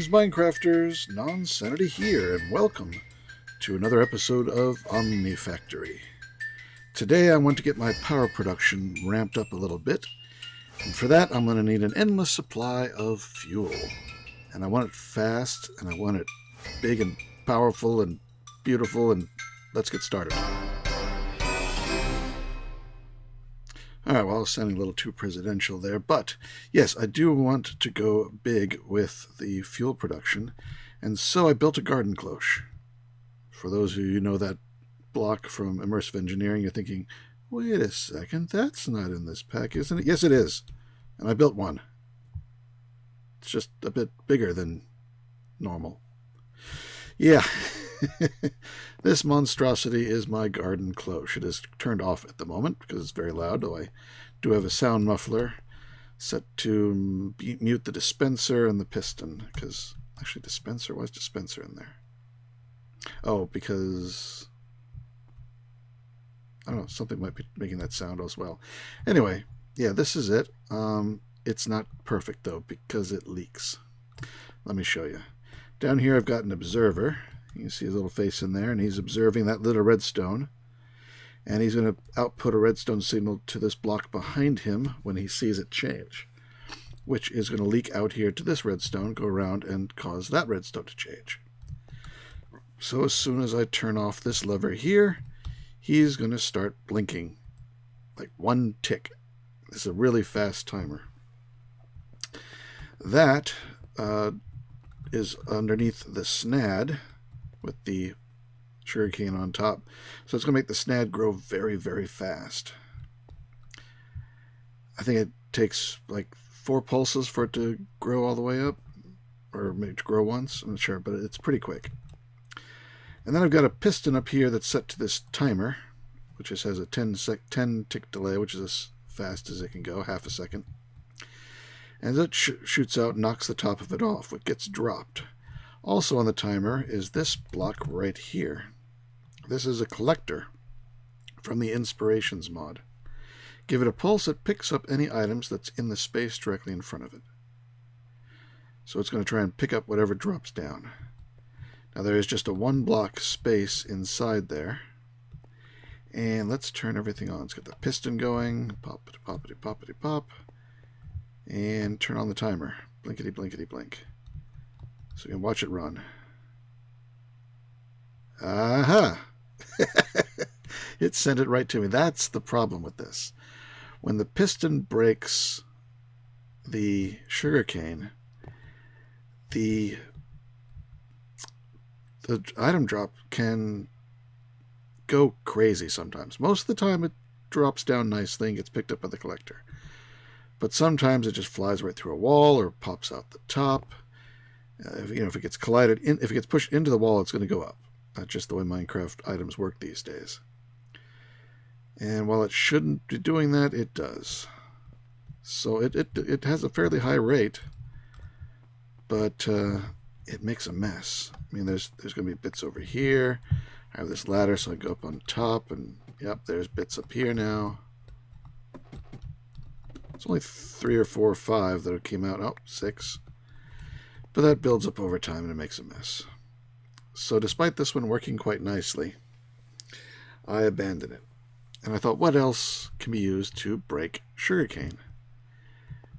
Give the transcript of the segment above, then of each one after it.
Greetings, Minecrafters! Nonsanity here, and welcome to another episode of OmniFactory. Today I want to get my power production ramped up a little bit, and for that I'm going to need an endless supply of fuel. And I want it fast, and I want it big and powerful and beautiful, and let's get started. Alright, well, I was sounding a little too presidential there, but yes, I do want to go big with the fuel production, and so I built a garden cloche. For those of you who know that block from Immersive Engineering, you're thinking, wait a second, that's not in this pack, isn't it? Yes, it is, and I built one. It's just a bit bigger than normal. Yeah. This monstrosity is my garden cloche. It is turned off at the moment because it's very loud, though I do have a sound muffler set to mute the dispenser and the piston. Because, actually, dispenser? Why is dispenser in there? Oh, because, I don't know, something might be making that sound as well. Anyway, yeah, this is it. It's not perfect, though, because it leaks. Let me show you. Down here I've got an observer. You can see his little face in there, and he's observing that little redstone. And he's going to output a redstone signal to this block behind him when he sees it change, which is going to leak out here to this redstone, go around, and cause that redstone to change. So as soon as I turn off this lever here, he's going to start blinking, like one tick. This is a really fast timer. That is underneath the snad, with the sugarcane on top. So it's going to make the snad grow very, very fast. I think it takes like 4 pulses for it to grow all the way up, or maybe to grow once, I'm not sure, but it's pretty quick. And then I've got a piston up here that's set to this timer, which just has a 10 tick delay, which is as fast as it can go, half a second. And as it shoots out, knocks the top of it off, what gets dropped. Also on the timer is this block right here. This is a collector from the Inspirations mod. Give it a pulse, it picks up any items that's in the space directly in front of it. So it's going to try and pick up whatever drops down. Now there is just a 1 block space inside there. And let's turn everything on. Let's get the piston going. Poppity, poppity, poppity, pop. And turn on the timer. Blinkety, blinkety, blink. So you can watch it run. Aha! It sent it right to me. That's the problem with this. When the piston breaks the sugarcane, the item drop can go crazy sometimes. Most of the time it drops down nicely and gets picked up by the collector. But sometimes it just flies right through a wall or pops out the top. If it gets collided, if it gets pushed into the wall, it's going to go up. That's just the way Minecraft items work these days. And while it shouldn't be doing that, it does. So it has a fairly high rate, but it makes a mess. I mean, there's going to be bits over here. I have this ladder, so I go up on top, and yep, there's bits up here now. It's only 3 or 4 or 5 that came out. Oh, 6. But that builds up over time and it makes a mess. So despite this one working quite nicely, I abandoned it. And I thought, what else can be used to break sugarcane?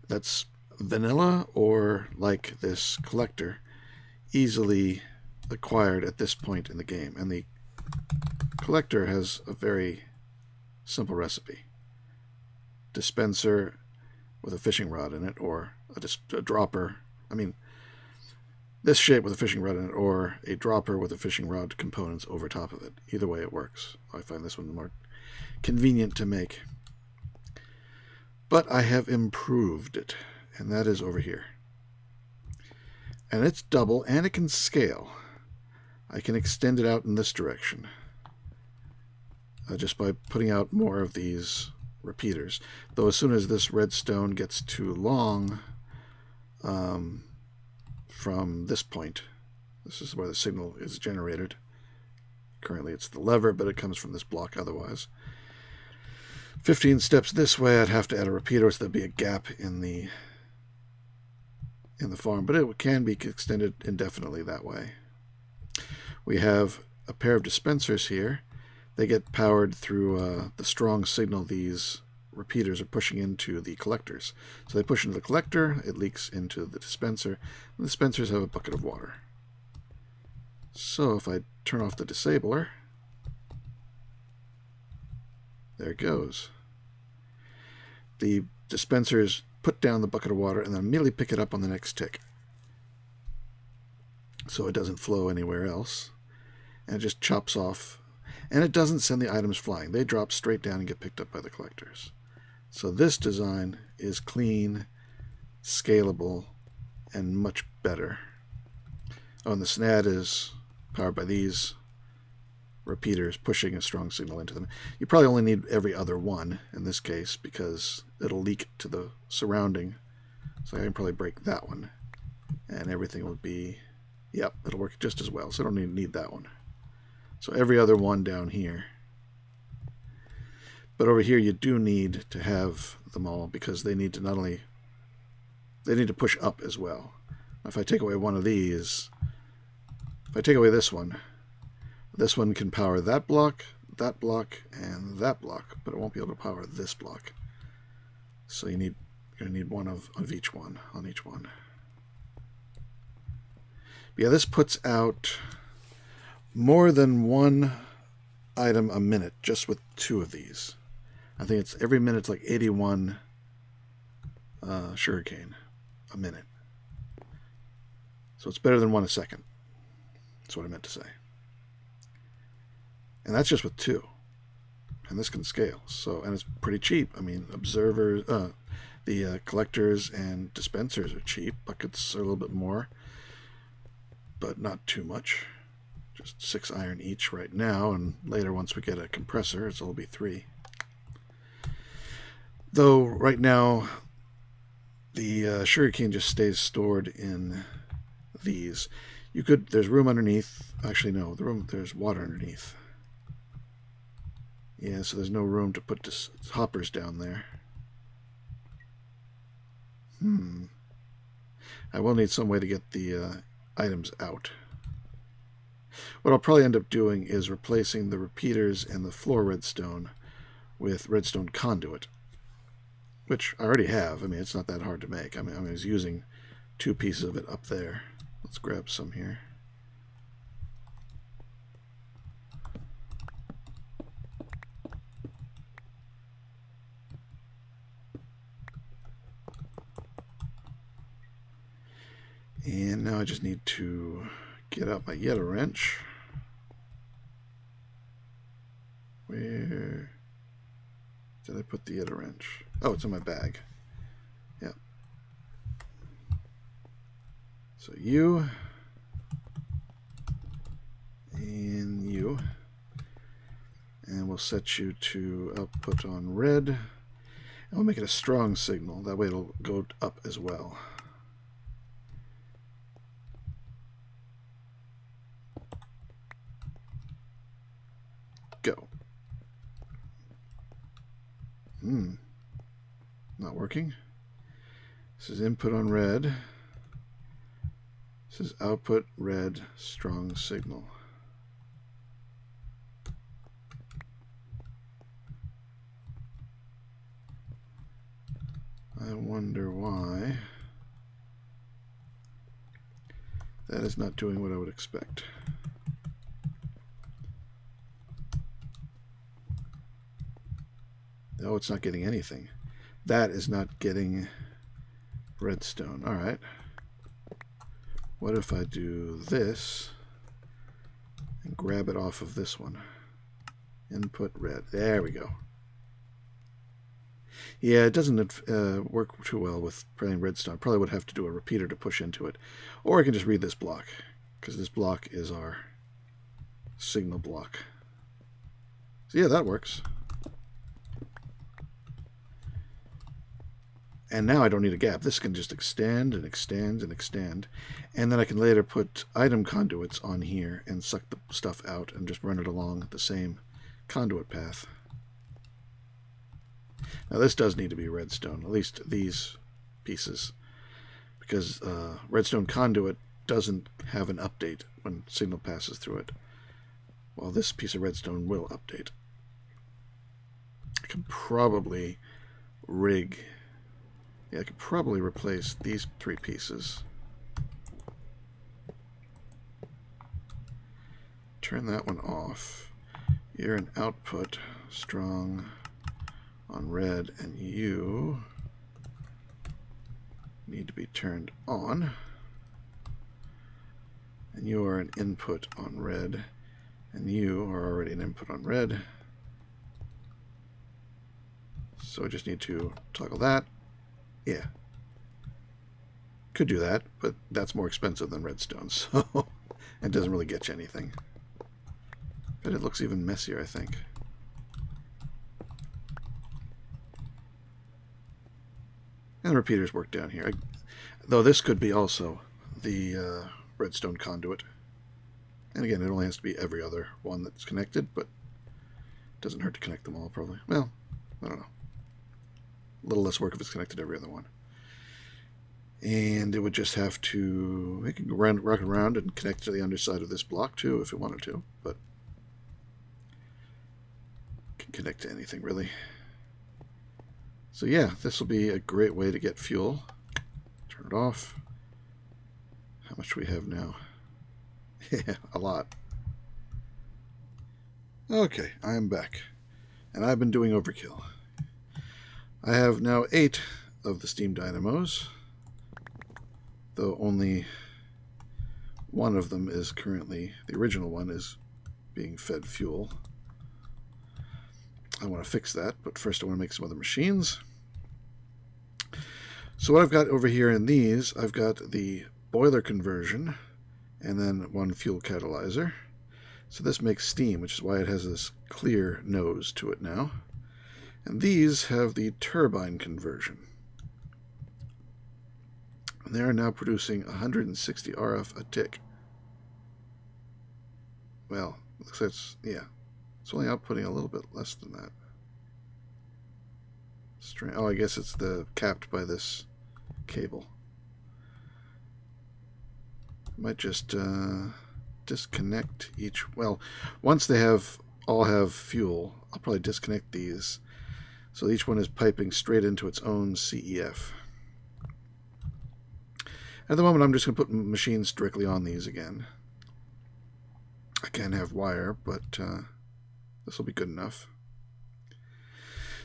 That's vanilla, or like this collector, easily acquired at this point in the game. And the collector has a very simple recipe. Dispenser with a fishing rod in it, or a dropper. I mean, this shape with a fishing rod in it, or a dropper with a fishing rod components over top of it. Either way it works. I find this one more convenient to make. But I have improved it, and that is over here. And it's double, and it can scale. I can extend it out in this direction. Just by putting out more of these repeaters. Though as soon as this redstone gets too long, from this point, this is where the signal is generated. Currently it's the lever, but it comes from this block otherwise. 15 steps this way, I'd have to add a repeater, so there'd be a gap in the in the farm, but it can be extended indefinitely that way. We have a pair of dispensers here. They get powered through the strong signal these repeaters are pushing into the collectors. So they push into the collector, it leaks into the dispenser, and the dispensers have a bucket of water. So if I turn off the disabler, there it goes. The dispensers put down the bucket of water and then immediately pick it up on the next tick, so it doesn't flow anywhere else, and it just chops off, and it doesn't send the items flying. They drop straight down and get picked up by the collectors. So this design is clean, scalable, and much better. Oh, and the SNAD is powered by these repeaters pushing a strong signal into them. You probably only need every other one in this case because it'll leak to the surrounding. So I can probably break that one and everything will be, yep, it'll work just as well. So I don't even need that one. So every other one down here. But over here you do need to have them all because they need to not only, they need to push up as well. If I take away one of these, if I take away this one can power that block, and that block, but it won't be able to power this block. So you're going to need one of each one on each one. But yeah, this puts out more than one item a minute just with two of these. I think it's every minute it's like 81 sugarcane a minute. So it's better than one a second. That's what I meant to say. And that's just with two. And this can scale. So, and it's pretty cheap. I mean, observers, the collectors and dispensers are cheap. Buckets are a little bit more, but not too much. Just 6 iron each right now, and later once we get a compressor, it'll be 3. Though right now, the sugarcane just stays stored in these. You could, there's room underneath. Actually, no, there's water underneath. Yeah, so there's no room to put hoppers down there. I will need some way to get the items out. What I'll probably end up doing is replacing the repeaters and the floor redstone with redstone conduit, which I already have. I mean, it's not that hard to make. I mean, I was using 2 pieces of it up there. Let's grab some here. And now I just need to get out my Yeta wrench. Where did I put the Yeta wrench? Oh, it's in my bag. Yeah. So you and you. And we'll set you to output on red. And we'll make it a strong signal. That way it'll go up as well. Go. Not working. This is input on red. This is output red, strong signal. I wonder why that is not doing what I would expect. Oh, it's not getting anything. That is not getting redstone. All right. What if I do this and grab it off of this one? Input red. There we go. Yeah, it doesn't work too well with playing redstone. I probably would have to do a repeater to push into it. Or I can just read this block, because this block is our signal block. So yeah, that works. And now I don't need a gap. This can just extend and extend and extend. And then I can later put item conduits on here and suck the stuff out and just run it along the same conduit path. Now this does need to be redstone, at least these pieces, because Redstone conduit doesn't have an update when signal passes through it, while this piece of redstone will update. I could probably rig... Yeah, I could probably replace these 3 pieces. Turn that one off. You're an output, strong on red, and you need to be turned on. And you are an input on red, and you are already an input on red. So I just need to toggle that. Yeah. Could do that, but that's more expensive than redstone, so it doesn't really get you anything. But it looks even messier, I think. And the repeaters work down here. Though this could be also the redstone conduit. And again, it only has to be every other one that's connected, but it doesn't hurt to connect them all, probably. Well, I don't know. A little less work if it's connected to every other one. And it would just have to... It can rock around and connect to the underside of this block, too, if it wanted to, but... Can connect to anything, really. So yeah, this will be a great way to get fuel. Turn it off. How much do we have now? Yeah, a lot. Okay, I am back. And I've been doing overkill. I have now 8 of the steam dynamos, though only one of them is currently, the original one is being fed fuel. I want to fix that, but first I want to make some other machines. So what I've got over here in these, I've got the boiler conversion and then one fuel catalyzer. So this makes steam, which is why it has this clear nose to it now. And these have the turbine conversion. And they are now producing 160 RF a tick. Well, looks like it's, yeah, it's only outputting a little bit less than that. Oh, I guess it's capped by this cable. Might just disconnect each. Well, once they all have fuel, I'll probably disconnect these. So each one is piping straight into its own CEF. At the moment, I'm just going to put machines directly on these again. I can have wire, but this will be good enough.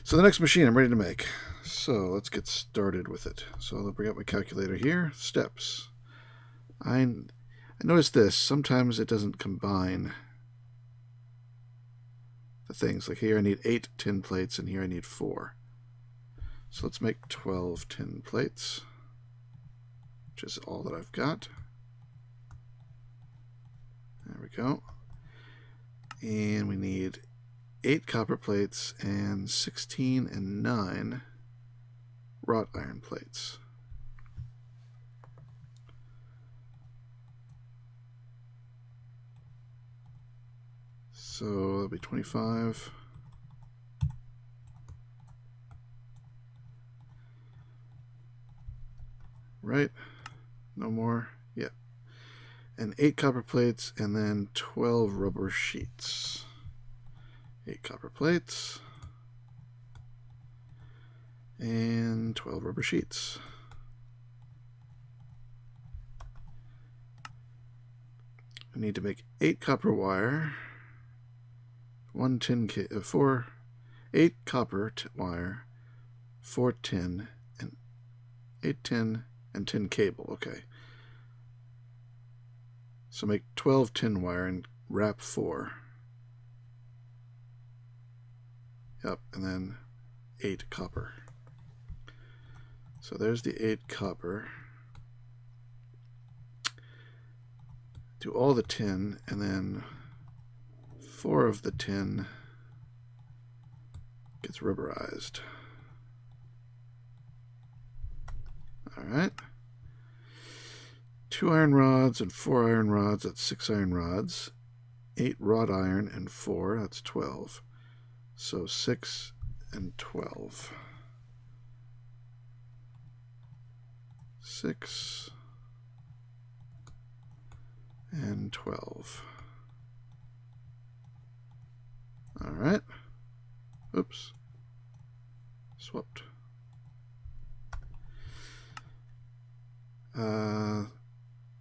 So the next machine I'm ready to make. So let's get started with it. So I'll bring up my calculator here. Steps. I noticed this. Sometimes it doesn't combine the things. Like here I need 8 tin plates and here I need 4. So let's make 12 tin plates, which is all that I've got. There we go. And we need 8 copper plates and 16 and 9 wrought iron plates. So that'll be 25. Right? No more? Yeah. And 8 copper plates and then 12 rubber sheets. 8 copper plates and 12 rubber sheets. I need to make 8 copper wire, 1 tin, 8 copper wire, 4 tin, and 8 tin and tin cable. Okay. So make 12 tin wire and wrap 4. Yep, and then 8 copper. So there's the 8 copper. Do all the tin, and then 4 of the tin gets rubberized. Alright. 2 iron rods and 4 iron rods, that's 6 iron rods. 8 wrought iron and 4, that's 12. So 6 and 12. 6 and 12. All right. Oops. Swapped.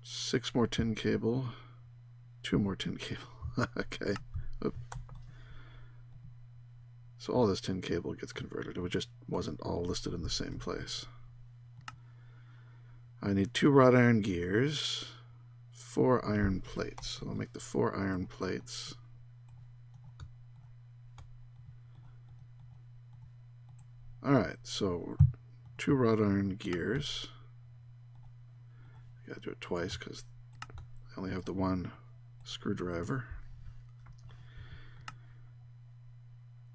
6 more tin cable. 2 more tin cable. Okay. Oop. So all this tin cable gets converted. It just wasn't all listed in the same place. I need 2 wrought iron gears, 4 iron plates. So I'll make the 4 iron plates. Alright, so 2 wrought iron gears. I gotta do it twice because I only have the one screwdriver.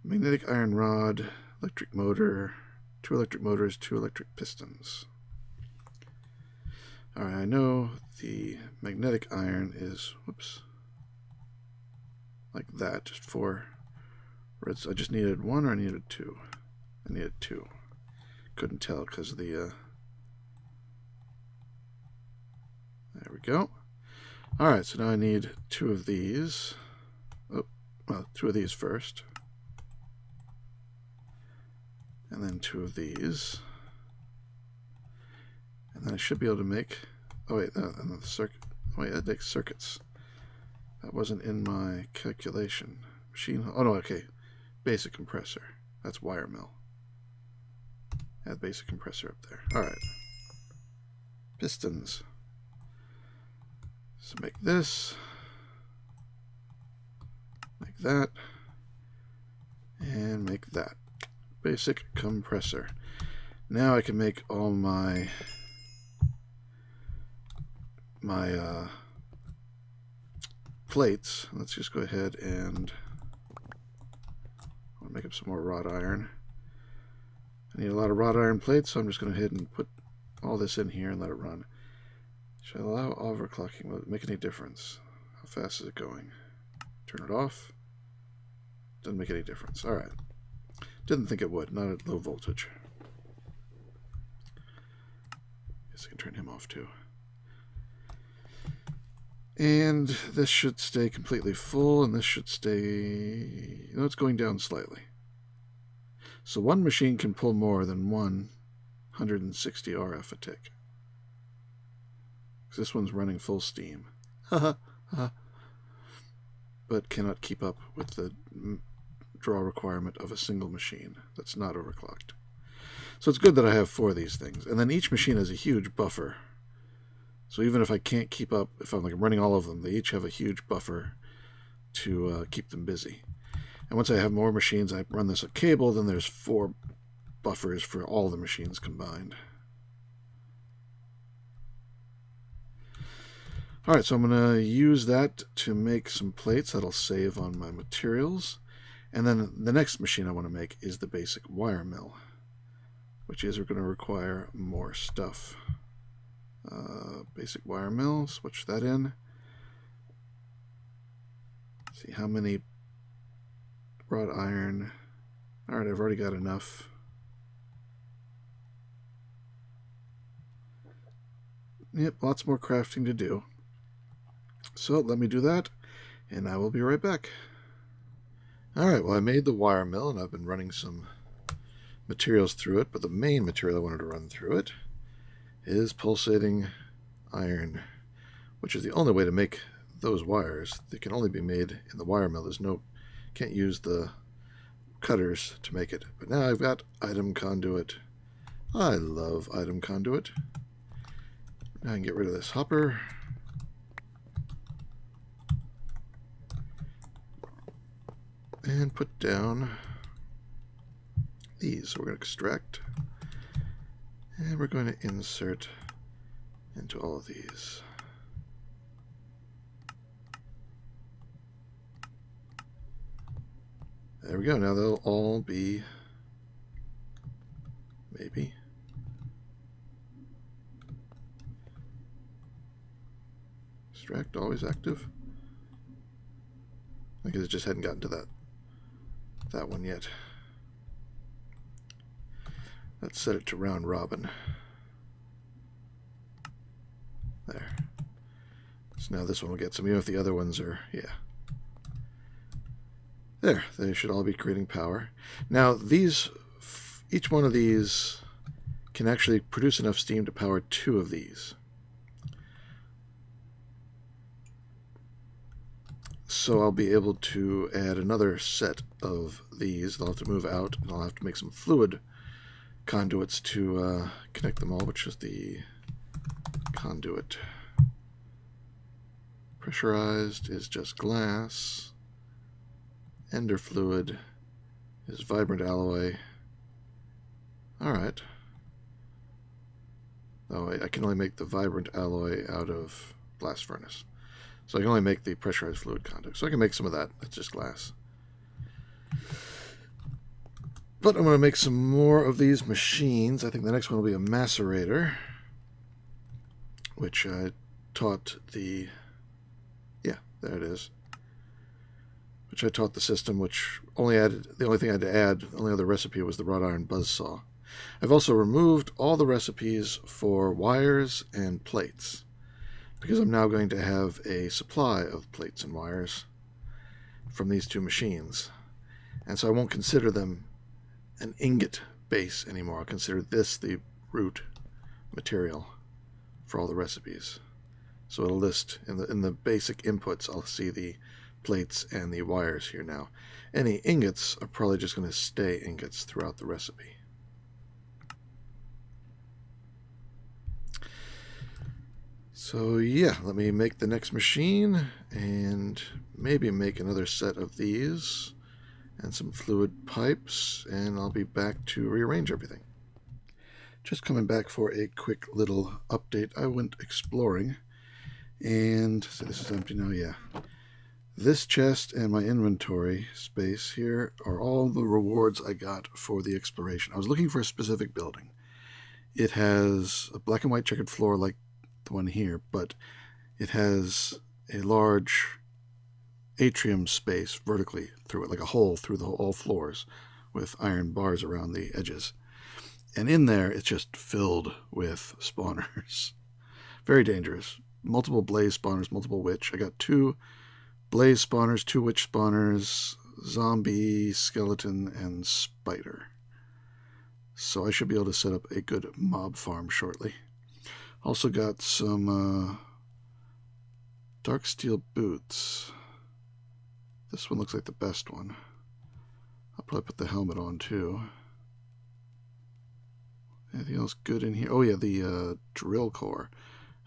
Magnetic iron rod, electric motor, 2 electric motors, 2 electric pistons. Alright, I know the magnetic iron is, whoops, like that, just 4 reds. I just needed 1 or I needed 2? I needed 2. Couldn't tell because of the, there we go. Alright, so now I need 2 of these. Oh, well, 2 of these first. And then 2 of these. And then I should be able to make, oh wait, another circuit. Oh wait, that makes circuits. That wasn't in my calculation. Machine, oh no, okay. Basic compressor. That's wire mill. Add basic compressor up there. Alright. Pistons. So make this. Make that. And make that. Basic compressor. Now I can make all my plates. Let's just go ahead and I'll make up some more wrought iron. I need a lot of wrought iron plates, so I'm just going to go ahead and put all this in here and let it run. Should I allow overclocking? Will it make any difference? How fast is it going? Turn it off. Doesn't make any difference. Alright. Didn't think it would, not at low voltage. Guess I can turn him off too. And this should stay completely full, and this should stay... No, it's going down slightly. So one machine can pull more than 160 RF a tick. Because this one's running full steam. But cannot keep up with the draw requirement of a single machine that's not overclocked. So it's good that I have 4 of these things. And then each machine has a huge buffer. So even if I can't keep up, if I'm like running all of them, they each have a huge buffer to keep them busy. And once I have more machines, I run this a cable, then there's 4 buffers for all the machines combined. Alright, so I'm going to use that to make some plates. That'll save on my materials. And then the next machine I want to make is the basic wire mill, which is we're going to require more stuff. Basic wire mill, switch that in. See how many wrought iron. Alright, I've already got enough. Yep, lots more crafting to do. So let me do that, and I will be right back. Alright, well I made the wire mill, and I've been running some materials through it, but the main material I wanted to run through it is pulsating iron, which is the only way to make those wires. They can only be made in the wire mill. There's no, can't use the cutters to make it. But now I've got item conduit. I love item conduit. Now I can get rid of this hopper. And put down these. So we're going to extract. And we're going to insert into all of these. There we go. Now they'll all be, maybe. Extract, always active. I guess it just hadn't gotten to that one yet. Let's set it to round robin. So now this one will get some, even if the other ones are, yeah. There, they should all be creating power. Now these, each one of these can actually produce enough steam to power 2 of these. So I'll be able to add another set of these. They'll have to move out, and I'll have to make some fluid conduits to connect them all, which is the conduit. Pressurized is just glass. Ender fluid is vibrant alloy. Alright. Oh, I can only make the vibrant alloy out of blast furnace. So I can only make the pressurized fluid conduit. So I can make some of that. That's just glass. But I'm going to make some more of these machines. I think the next one will be a macerator, which I taught the... Yeah, there it is. Which I taught the system, which only added... The only thing I had to add, the only other recipe was the wrought iron buzzsaw. I've also removed all the recipes for wires and plates, because I'm now going to have a supply of plates and wires from these 2 machines. And so I won't consider them an ingot base anymore. I'll consider this the root material for all the recipes. So it'll list, in the basic inputs, I'll see the plates and the wires here now. Any ingots are probably just going to stay ingots throughout the recipe. So yeah, let me make the next machine and maybe make another set of these and some fluid pipes, and I'll be back to rearrange everything. Just coming back for a quick little update. I went exploring, and so this is empty now, yeah. This chest and my inventory space here are all the rewards I got for the exploration. I was looking for a specific building. It has a black and white checkered floor like the one here, but it has a large atrium space vertically through it, like a hole through all floors with iron bars around the edges. And in there, it's just filled with spawners. Very dangerous. Multiple blaze spawners, multiple witch. I got 2 blaze spawners, 2 witch spawners, zombie, skeleton, and spider. So I should be able to set up a good mob farm shortly. Also got some dark steel boots. This one looks like the best one. I'll probably put the helmet on too. Anything else good in here? Oh yeah, the drill core.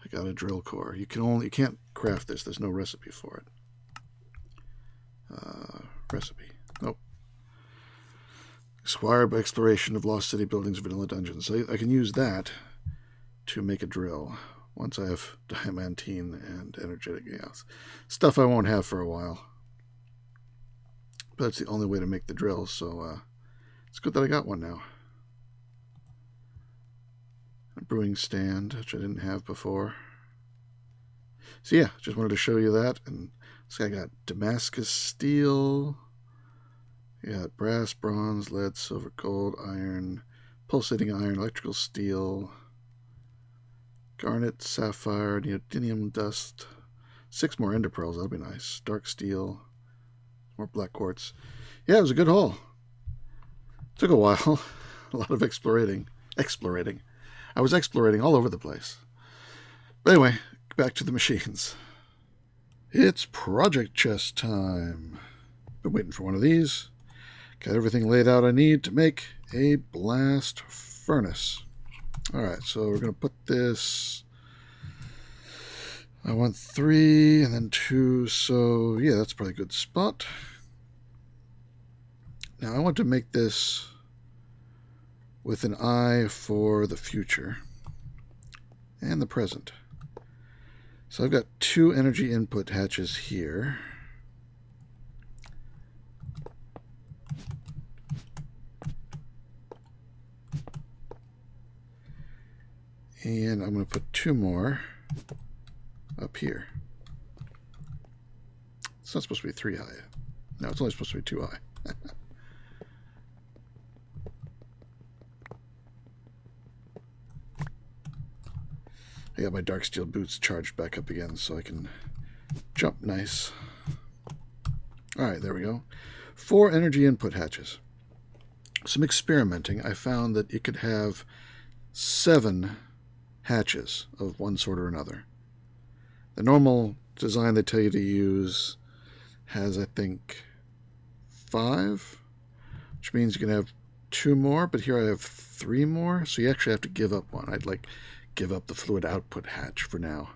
I got a drill core. You can't craft this. There's no recipe for it. Recipe. Nope. Acquired by exploration of lost city buildings, vanilla dungeons. So I can use that to make a drill once I have diamantine and energetic gas. Stuff I won't have for a while. But it's the only way to make the drill, so it's good that I got one now. A brewing stand, which I didn't have before. So yeah, just wanted to show you that. And so I got Damascus steel. You got brass, bronze, lead, silver, gold, iron, pulsating iron, electrical steel, garnet, sapphire, neodymium dust, 6 more ender pearls, that'll be nice. Dark steel, more black quartz. Yeah, it was a good haul. Took a while. A lot of explorating. I was explorating all over the place. But anyway, back to the machines. It's project chest time. Been waiting for one of these. Got everything laid out I need to make a blast furnace. Alright, so we're going to put this... I want 3 and then 2, so yeah, that's probably a good spot. Now I want to make this with an eye for the future and the present. So I've got 2 energy input hatches here. And I'm going to put 2 more up here. It's not supposed to be 3 high. No, it's only supposed to be 2 high. I got my dark steel boots charged back up again so I can jump, nice. Alright, there we go. 4 energy input hatches. Some experimenting, I found that you could have 7 hatches of one sort or another. The normal design they tell you to use has, I think, 5, which means you can have 2 more, but here I have 3 more, so you actually have to give up one. I'd like give up the fluid output hatch for now.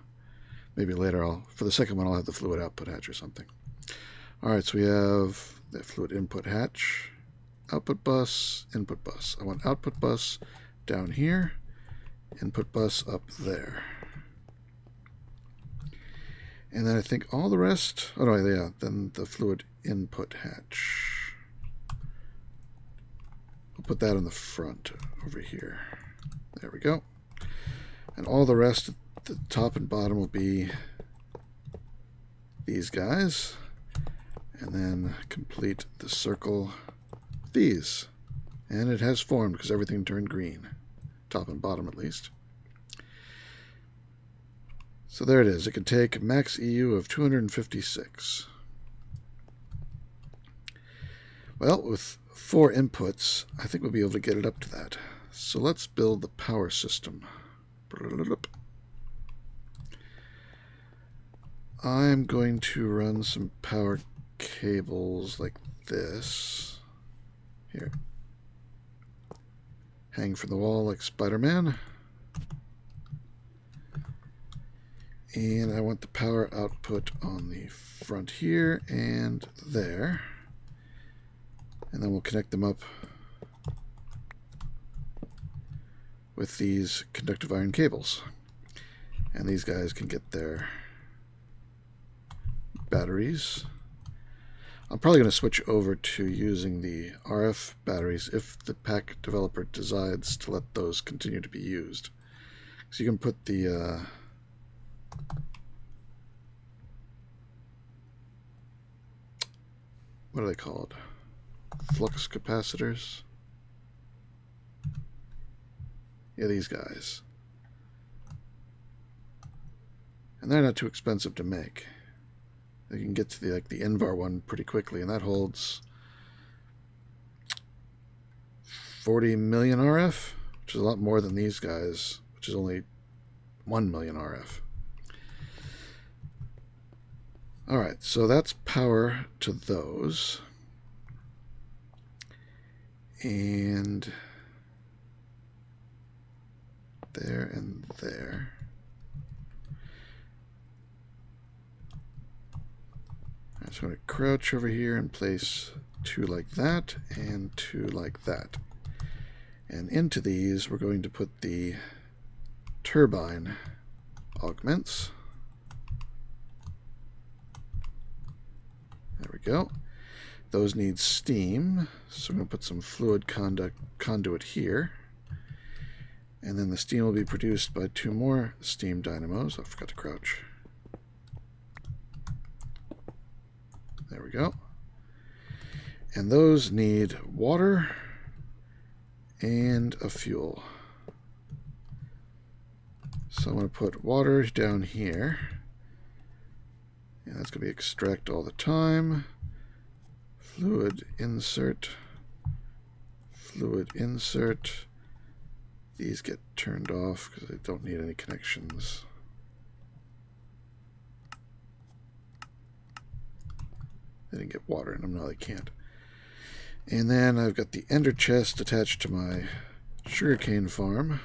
Maybe later for the second one I'll have the fluid output hatch or something. Alright, so we have the fluid input hatch, output bus, input bus. I want output bus down here, input bus up there. And then I think all the rest, oh no, yeah, then the fluid input hatch. I'll put that on the front over here. There we go. And all the rest, the top and bottom will be these guys. And then complete the circle with these. And it has formed because everything turned green. Top and bottom at least. So there it is. It can take max EU of 256. Well, with 4 inputs, I think we'll be able to get it up to that. So let's build the power system. I'm going to run some power cables like this. Here. Hang from the wall like Spider-Man. And I want the power output on the front here and there. And then we'll connect them up with these conductive iron cables. And these guys can get their batteries. I'm probably going to switch over to using the RF batteries if the pack developer decides to let those continue to be used. So you can put the what are they called? Flux capacitors. Yeah, these guys. And they're not too expensive to make. You can get to the the Invar one pretty quickly, and that holds 40 million RF, which is a lot more than these guys, which is only 1 million RF. Alright, so that's power to those. And there and there. I'm just going to crouch over here and place 2 like that and 2 like that. And into these we're going to put the turbine augments. There we go. Those need steam, so I'm going to put some fluid conduit here. And then the steam will be produced by 2 more steam dynamos. I forgot to crouch. There we go. And those need water and a fuel. So I'm going to put water down here. And that's going to be extract all the time. Fluid insert. Fluid insert. These get turned off because they don't need any connections. They didn't get water in them. No, they can't. And then I've got the ender chest attached to my sugarcane farm.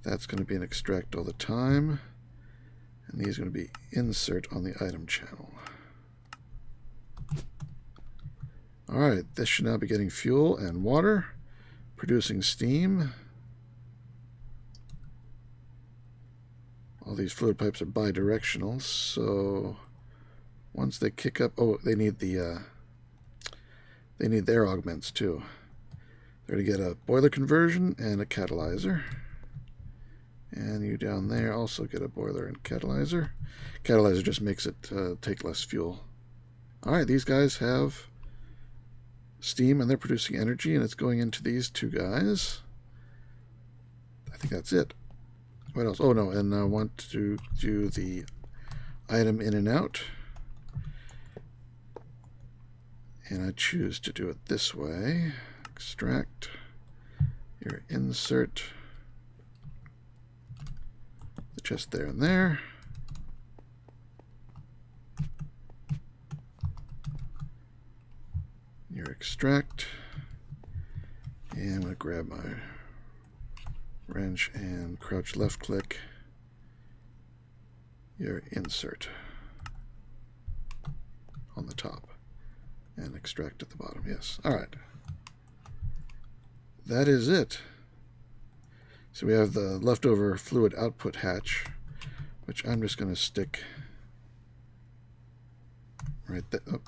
That's going to be an extract all the time. And these are going to be insert on the item channel. Alright, this should now be getting fuel and water, producing steam. All these fluid pipes are bidirectional, so once they kick up, oh, they need their augments too. They're going to get a boiler conversion and a catalyzer. And you down there also get a boiler and catalyzer. Catalyzer just makes it take less fuel. Alright, these guys have steam and they're producing energy, and it's going into these 2 guys. I think that's it. What else? Oh no, and I want to do the item in and out. And I choose to do it this way. Extract your insert. The chest there and there. Your extract. And I'm going to grab my wrench and crouch left click your insert on the top and extract at the bottom. Yes. All right. That is it. So we have the leftover fluid output hatch, which I'm just going to stick right there. Oh,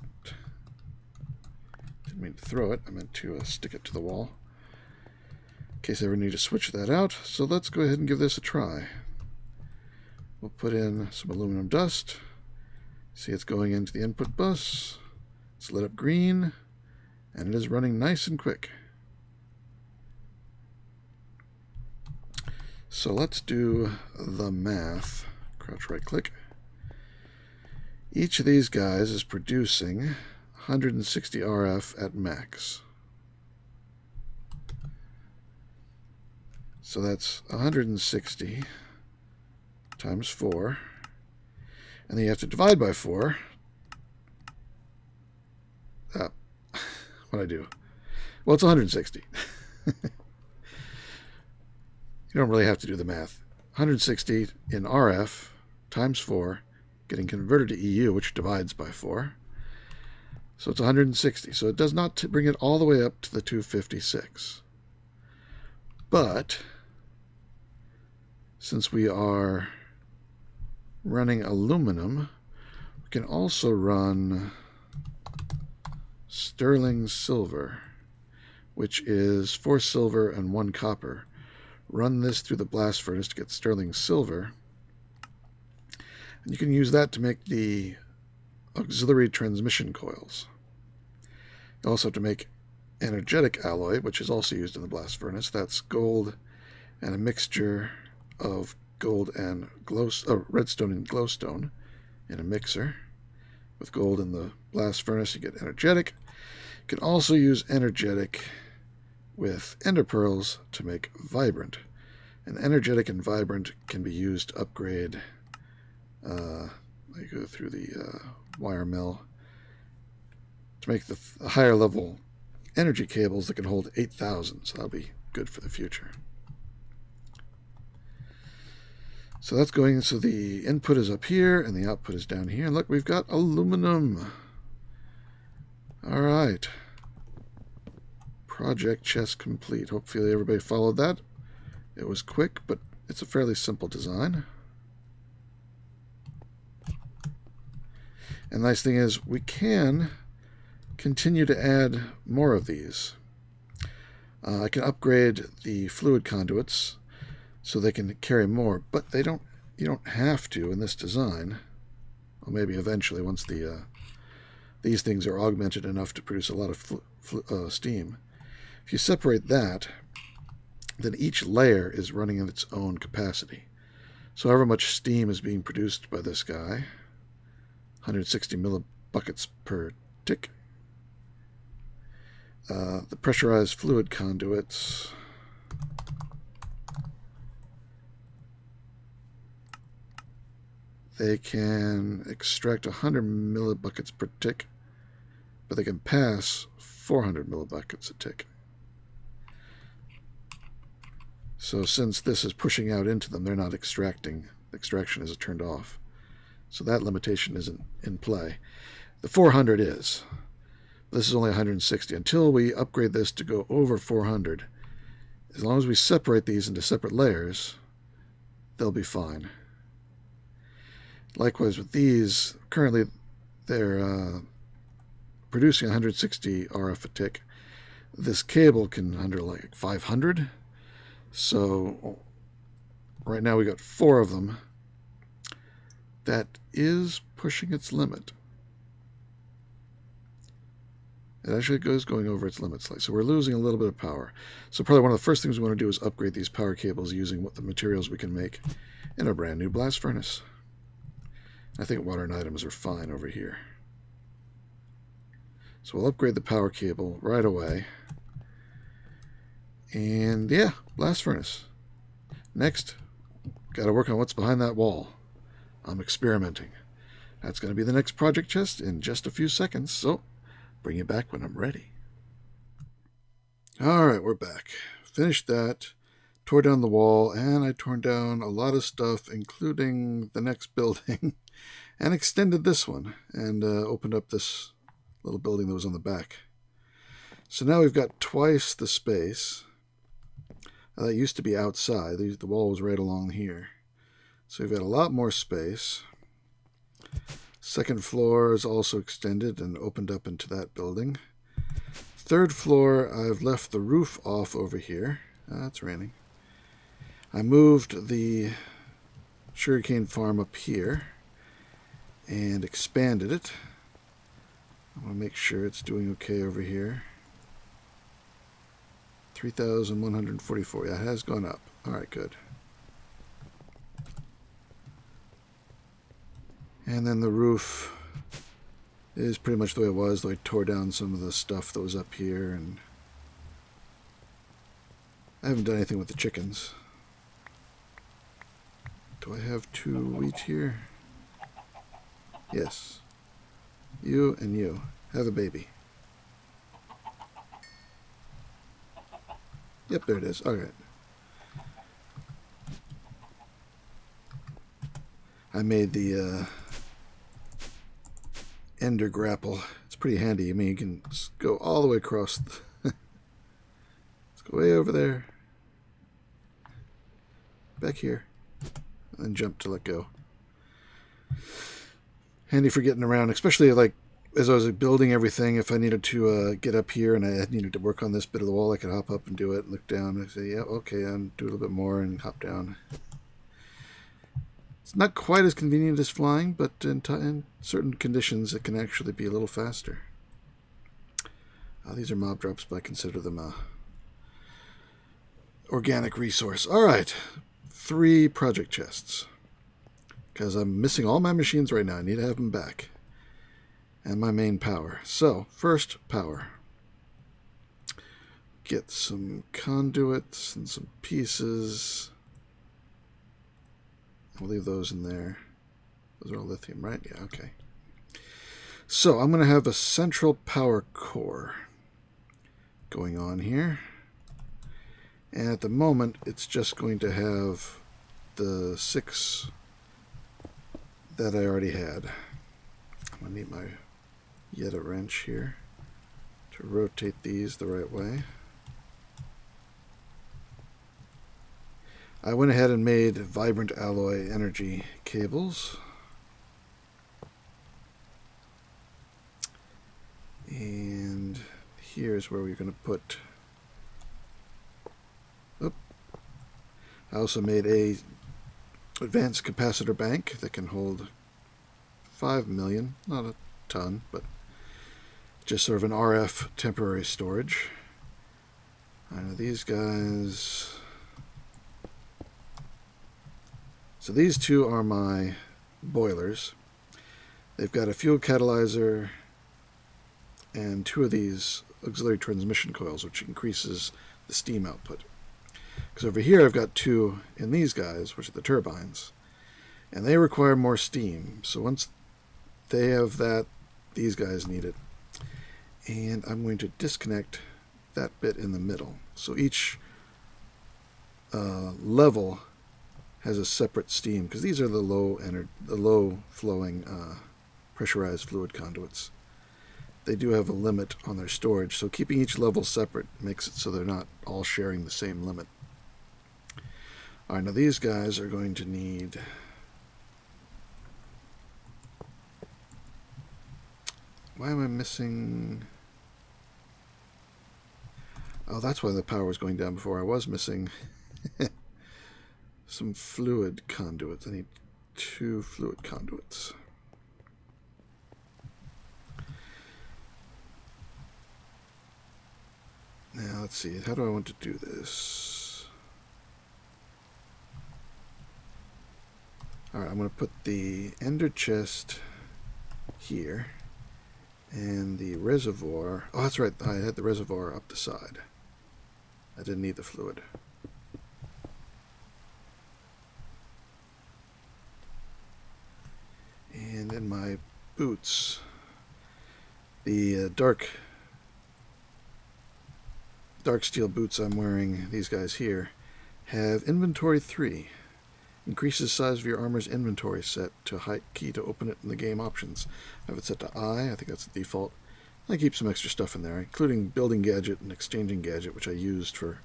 didn't mean to throw it. I meant to stick it to the wall in case I ever need to switch that out. So let's go ahead and give this a try. We'll put in some aluminum dust. See, it's going into the input bus. It's lit up green, and it is running nice and quick. So let's do the math. Crouch right click. Each of these guys is producing 160 RF at max. So that's 160 times 4. And then you have to divide by 4. What'd I do? Well, it's 160. You don't really have to do the math. 160 in RF times 4, getting converted to EU, which divides by 4. So it's 160. So it does not bring it all the way up to the 256. But since we are running aluminum, we can also run sterling silver, which is 4 silver and 1 copper. Run this through the blast furnace to get sterling silver. And you can use that to make the auxiliary transmission coils. You also have to make energetic alloy, which is also used in the blast furnace. That's gold and a mixture of gold and redstone and glowstone in a mixer. With gold in the blast furnace, you get energetic. You can also use energetic with ender pearls to make vibrant. And energetic and vibrant can be used to upgrade. I go through the wire mill to make the higher level energy cables that can hold 8,000. So that'll be good for the future. So that's going, so the input is up here and the output is down here. And look, we've got aluminum. All right. Project chest complete. Hopefully everybody followed that. It was quick, but it's a fairly simple design. And the nice thing is we can continue to add more of these. I can upgrade the fluid conduits so they can carry more, but you don't have to in this design. Well, maybe eventually once these things are augmented enough to produce a lot of steam. If you separate that, then each layer is running in its own capacity. So however much steam is being produced by this guy, 160 millibuckets per tick. The pressurized fluid conduits, they can extract 100 millibuckets per tick, but they can pass 400 millibuckets a tick. So since this is pushing out into them, they're not extracting. Extraction is turned off. So that limitation isn't in play. The 400 is. This is only 160. Until we upgrade this to go over 400, as long as we separate these into separate layers, they'll be fine. Likewise with these, currently they're producing 160 RF a tick. This cable can handle like 500. So right now we got 4 of them. That is pushing its limit. It actually goes going over its limit slightly. So we're losing a little bit of power. So probably one of the first things we want to do is upgrade these power cables using what the materials we can make in a brand new blast furnace. I think water and items are fine over here. So we'll upgrade the power cable right away. And yeah, blast furnace. Next, got to work on what's behind that wall. I'm experimenting. That's going to be the next project chest in just a few seconds, so bring you back when I'm ready. Alright, we're back. Finished that, tore down the wall, and I tore down a lot of stuff, including the next building, and extended this one, and opened up this little building that was on the back. So now we've got twice the space. That used to be outside. The wall was right along here. So we've got a lot more space. Second floor is also extended and opened up into that building. Third floor, I've left the roof off over here. It's raining. I moved the sugarcane farm up here and expanded it. I want to make sure it's doing okay over here. 3,144. Yeah, it has gone up. Alright, good. And then the roof is pretty much the way it was, though I tore down some of the stuff that was up here, and I haven't done anything with the chickens. Do I have 2 wheat here? Yes. You and you. Have a baby. Yep, there it is. Alright. I made the ender grapple. It's pretty handy. I mean, you can go all the way across. Let's go way over there. Back here. And jump to let go. Handy for getting around, especially like as I was building everything. If I needed to get up here and I needed to work on this bit of the wall, I could hop up and do it and look down and say, yeah, okay, and do a little bit more and hop down. It's not quite as convenient as flying, but in certain conditions it can actually be a little faster. These are mob drops, but I consider them a organic resource. Alright, 3 project chests. Because I'm missing all my machines right now. I need to have them back. And my main power. So, first, power. Get some conduits and some pieces. I'll leave those in there. Those are all lithium, right? Yeah, okay. So, I'm going to have a central power core going on here. And at the moment, it's just going to have the 6 that I already had. I'm going to need my Yeta wrench here to rotate these the right way. I went ahead and made vibrant alloy energy cables. And here's where we're going to put... I also made a advanced capacitor bank that can hold 5 million, not a ton, but just sort of an RF temporary storage. I know these guys. So these 2 are my boilers. They've got a fuel catalyzer and 2 of these auxiliary transmission coils, which increases the steam output. Because over here I've got 2 in these guys, which are the turbines, and they require more steam. So once they have that, these guys need it. And I'm going to disconnect that bit in the middle. So each level has a separate steam, because these are the low flowing pressurized fluid conduits. They do have a limit on their storage, so keeping each level separate makes it so they're not all sharing the same limit. Alright, now these guys are going to need... Why am I missing... Oh, that's why the power was going down before. I was missing some fluid conduits. I need 2 fluid conduits. Now, let's see. How do I want to do this? Alright, I'm going to put the ender chest here. And the reservoir... Oh, that's right. I had the reservoir up the side. I didn't need the fluid. And in my boots, the dark steel boots I'm wearing, these guys here, have inventory 3. Increases size of your armor's inventory set to height key to open it in the game options. I have it set to I think that's the default. I keep some extra stuff in there, including building gadget and exchanging gadget, which I used for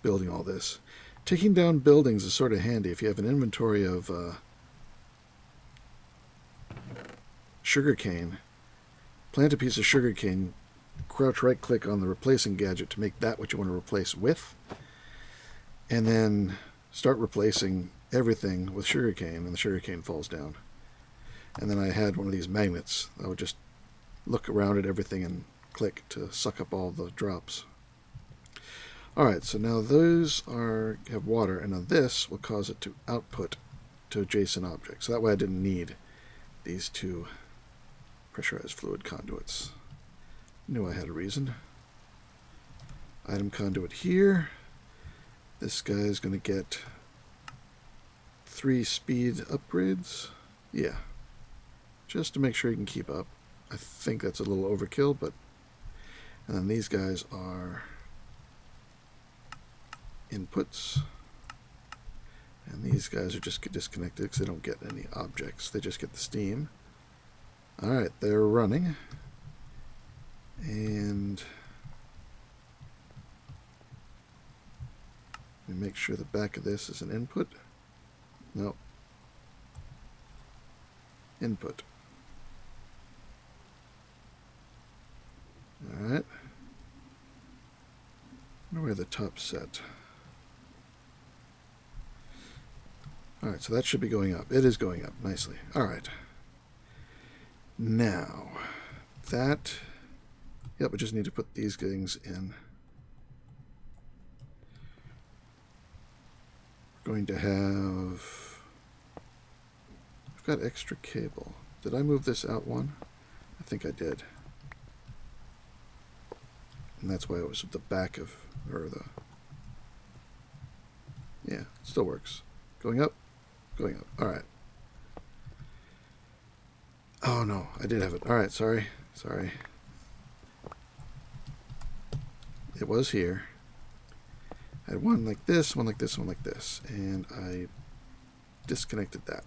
building all this. Taking down buildings is sort of handy if you have an inventory of sugarcane. Plant a piece of sugarcane, crouch right click on the replacing gadget to make that what you want to replace with, and then start replacing everything with sugarcane, and the sugarcane falls down. And then I had one of these magnets. I would just look around at everything and click to suck up all the drops. Alright, so now those have water, and now this will cause it to output to adjacent objects. So that way I didn't need these two pressurized fluid conduits. Knew I had a reason. Item conduit here. This guy is going to get 3 speed upgrades. Yeah. Just to make sure he can keep up. I think that's a little overkill, but... And then these guys are inputs. And these guys are just disconnected because they don't get any objects. They just get the steam. Alright, they're running. And... let me make sure the back of this is an input. Nope. Input. Alright. I wonder where the top's set. Alright, so that should be going up. It is going up nicely. Alright. Now, that... Yep, we just need to put these things in. We're going to have... I've got extra cable. Did I move this out one? I think I did. And that's why it was at the back of... or the... Yeah, it still works. Going up? Going up. Alright. Oh no, I did have it. Alright, sorry. Sorry. It was here. I had one like this, one like this, one like this. And I disconnected that.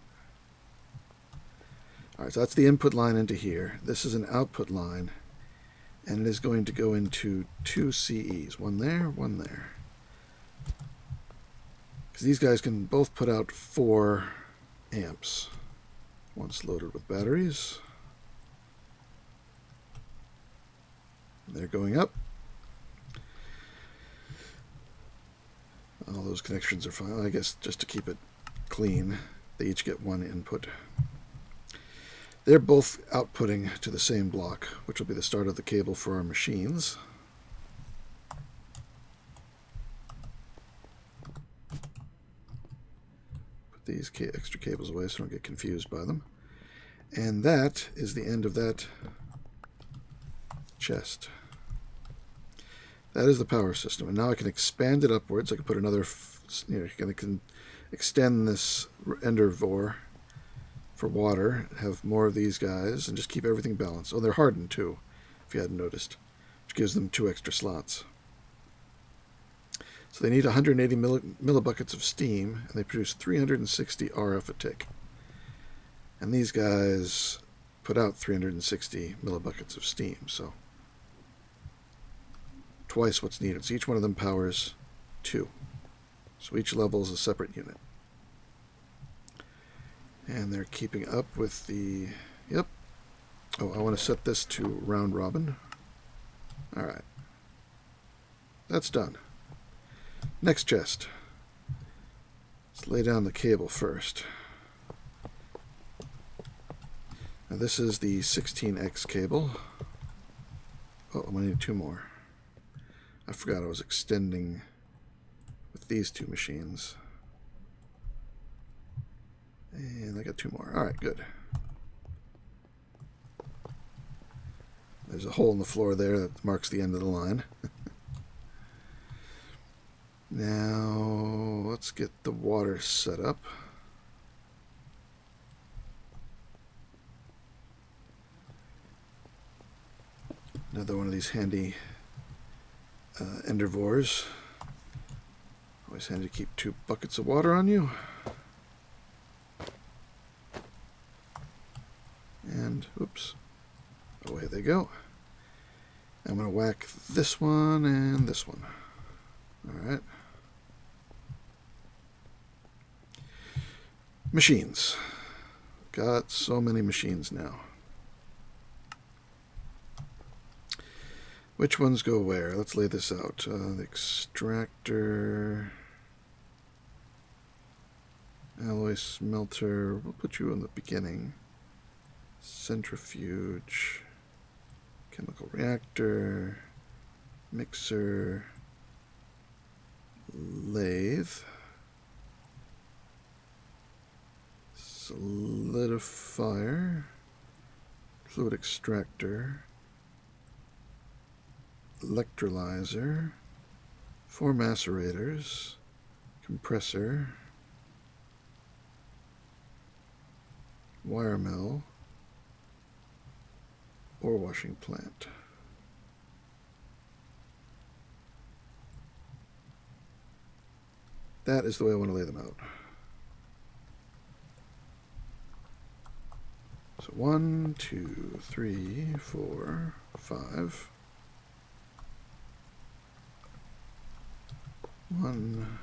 Alright, so that's the input line into here. This is an output line. And it is going to go into 2 CEs. One there, one there. Because these guys can both put out 4 amps. Once loaded with batteries. And they're going up. All those connections are fine. I guess just to keep it clean, they each get 1 input. They're both outputting to the same block, which will be the start of the cable for our machines. Put these extra cables away so I don't get confused by them. And that is the end of that chest. That is the power system. And now I can expand it upwards. I can put another, I can extend this ender vor for water, have more of these guys, and just keep everything balanced. Oh, they're hardened too, if you hadn't noticed, which gives them 2 extra slots. So they need 180 millibuckets of steam, and they produce 360 RF a tick. And these guys put out 360 millibuckets of steam, so twice what's needed. So each one of them powers 2. So each level is a separate unit. And they're keeping up with the... Yep. Oh, I want to set this to round robin. Alright. That's done. Next chest. Let's lay down the cable first. Now this is the 16X cable. Oh, I'm going to need 2 more. I forgot I was extending with these 2 machines. And I got 2 more. All right, good. There's a hole in the floor there that marks the end of the line. Now, let's get the water set up. Another one of these handy endervores. Always handy to keep 2 buckets of water on you. And, oops, away they go. I'm going to whack this one and this one. Alright. Machines. Got so many machines now. Which ones go where? Let's lay this out. The extractor, alloy smelter, we'll put you in the beginning. Centrifuge, chemical reactor, mixer, lathe, solidifier, fluid extractor, electrolyzer, 4 macerators, compressor, wire mill, ore washing plant. That is the way I want to lay them out. So 1, 2, 3, 4, 5. 1,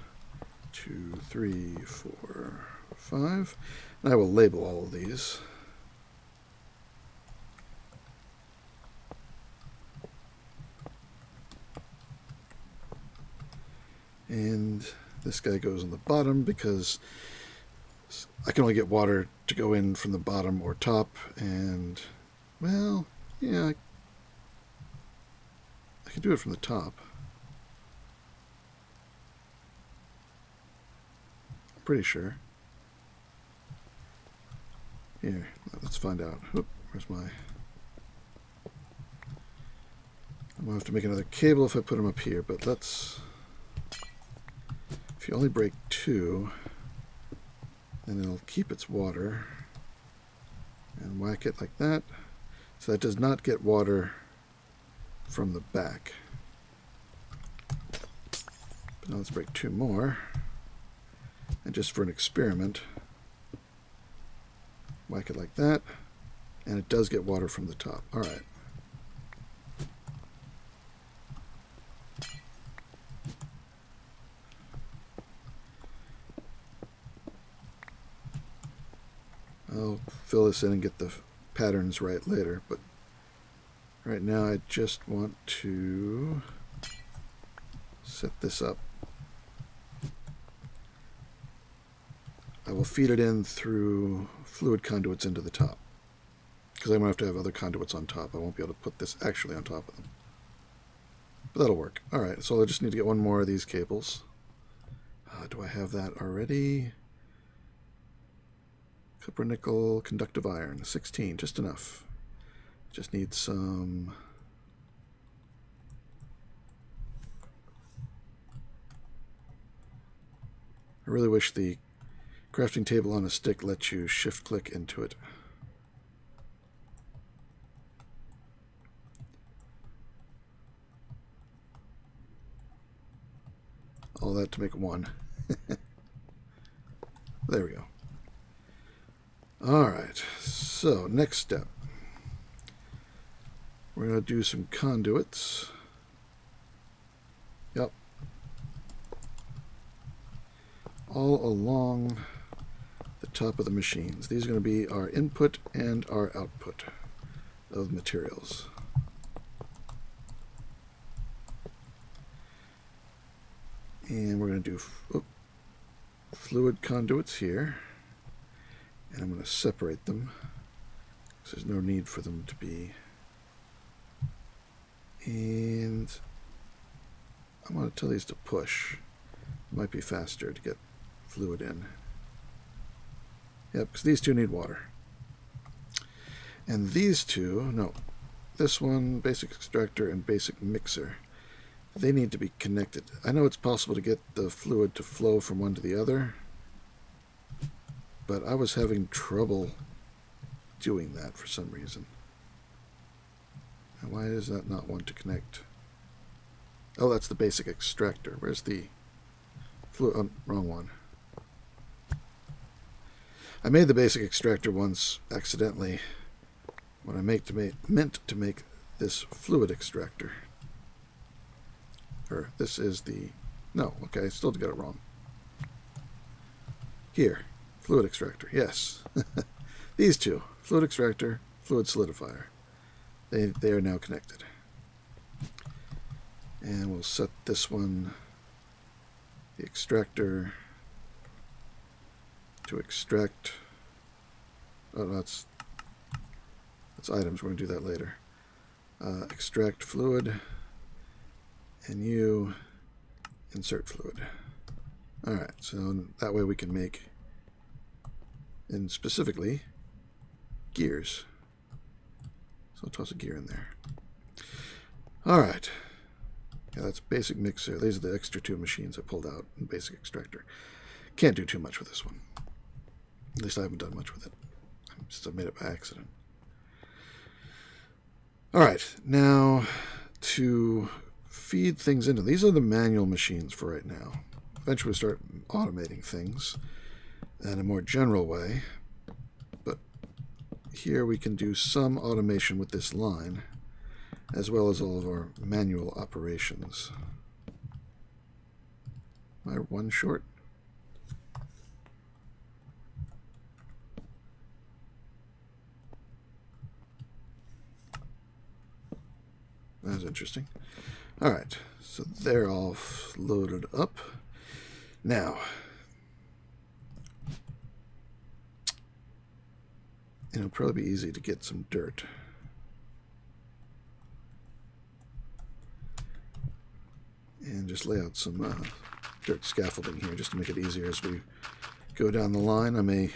2, 3, 4, 5. And I will label all of these. And this guy goes on the bottom because I can only get water to go in from the bottom or top. And, well, yeah, I can do it from the top. Pretty sure. Here, let's find out. Oop, where's my... I'm going to have to make another cable if I put them up here, but let's... If you only break 2, then it'll keep its water. And whack it like that. So that does not get water from the back. But now let's break 2 more. And just for an experiment, whack it like that, and it does get water from the top. All right. I'll fill this in and get the patterns right later, but right now I just want to set this up. I will feed it in through fluid conduits into the top, because I'm going to have other conduits on top. I won't be able to put this actually on top of them. But that'll work. Alright, so I just need to get 1 more of these cables. Do I have that already? Copper, nickel, conductive iron. 16, just enough. Just need some... I really wish the crafting table on a stick lets you shift-click into it. All that to make 1. There we go. Alright, so next step. We're going to do some conduits. Yep. All along the top of the machines. These are going to be our input and our output of materials. And we're going to do fluid conduits here. And I'm going to separate them because there's no need for them to be. And I'm going to tell these to push. It might be faster to get fluid in. Yep, because these two need water. And these two, no, this one, basic extractor and basic mixer, they need to be connected. I know it's possible to get the fluid to flow from one to the other, but I was having trouble doing that for some reason. And why does that not want to connect? Oh, that's the basic extractor. Where's the fluid? Oh, wrong one. I made the basic extractor once accidentally when I meant to make this fluid extractor. Or this is the... No, okay, I still got it wrong. Here, fluid extractor, yes. These two, fluid extractor, fluid solidifier. They are now connected. And we'll set this one, the extractor, to extract... Oh, that's items. We're going to do that later. Extract fluid, and you insert fluid. Alright, so that way we can make, and specifically, gears. So I'll toss a gear in there. Alright. Yeah, that's basic mixer. These are the extra two machines I pulled out in basic extractor. Can't do too much with this one. At least I haven't done much with it. I made it by accident. Alright, now to feed things into. These are the manual machines for right now. Eventually we'll start automating things in a more general way. But here we can do some automation with this line, as well as all of our manual operations. Am I one short? That's interesting. Alright, so they're all loaded up. Now, it'll probably be easy to get some dirt. And just lay out some dirt scaffolding here just to make it easier as we go down the line. I may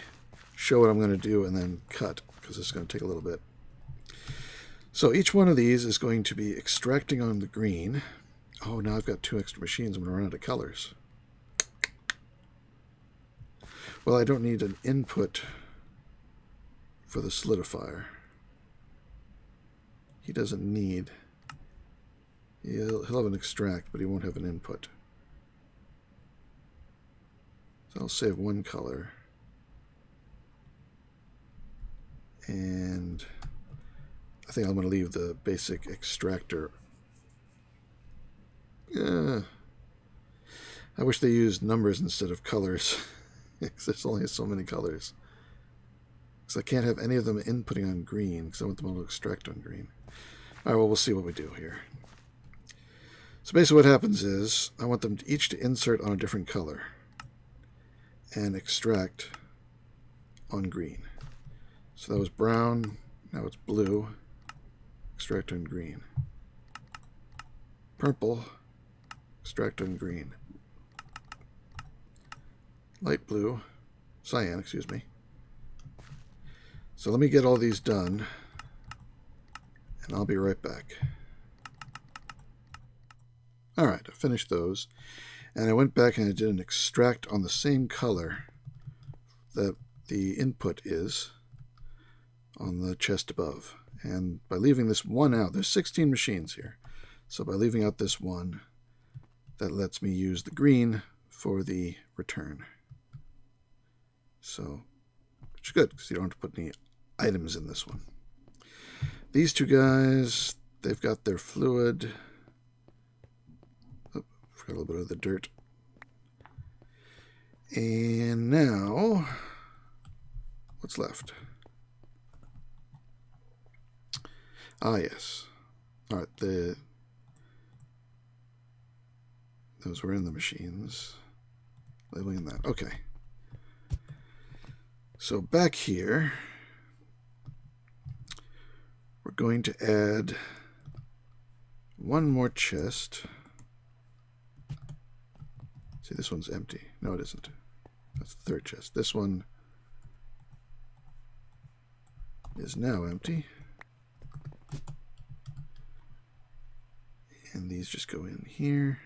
show what I'm going to do and then cut, because this is going to take a little bit. So each one of these is going to be extracting on the green. Oh, now I've got two extra machines. I'm going to run out of colors. Well, I don't need an input for the solidifier. He doesn't need... He'll have an extract, but he won't have an input. So I'll save one color. And I think I'm going to leave the basic extractor. I wish they used numbers instead of colors. Because there's only so many colors. Because I can't have any of them inputting on green, because I want them all to extract on green. Alright, well, we'll see what we do here. So basically what happens is, I want them each to insert on a different color. And extract on green. So that was brown, now it's blue. Extract on green. Purple. Extract on green. Light blue. Cyan, excuse me. So let me get all these done, and I'll be right back. Alright, I finished those, and I went back and I did an extract on the same color that the input is on the chest above. And by leaving this one out, there's 16 machines here. So by leaving out this one, that lets me use the green for the return. So, which is good, because you don't have to put any items in this one. These two guys, they've got their fluid. Oh, forgot a little bit of the dirt. And now, what's left? Ah, yes. All right, those were in the machines. Labeling that. Okay. So back here, we're going to add one more chest. See, this one's empty. No, it isn't. That's the third chest. This one is now empty. And these just go in here.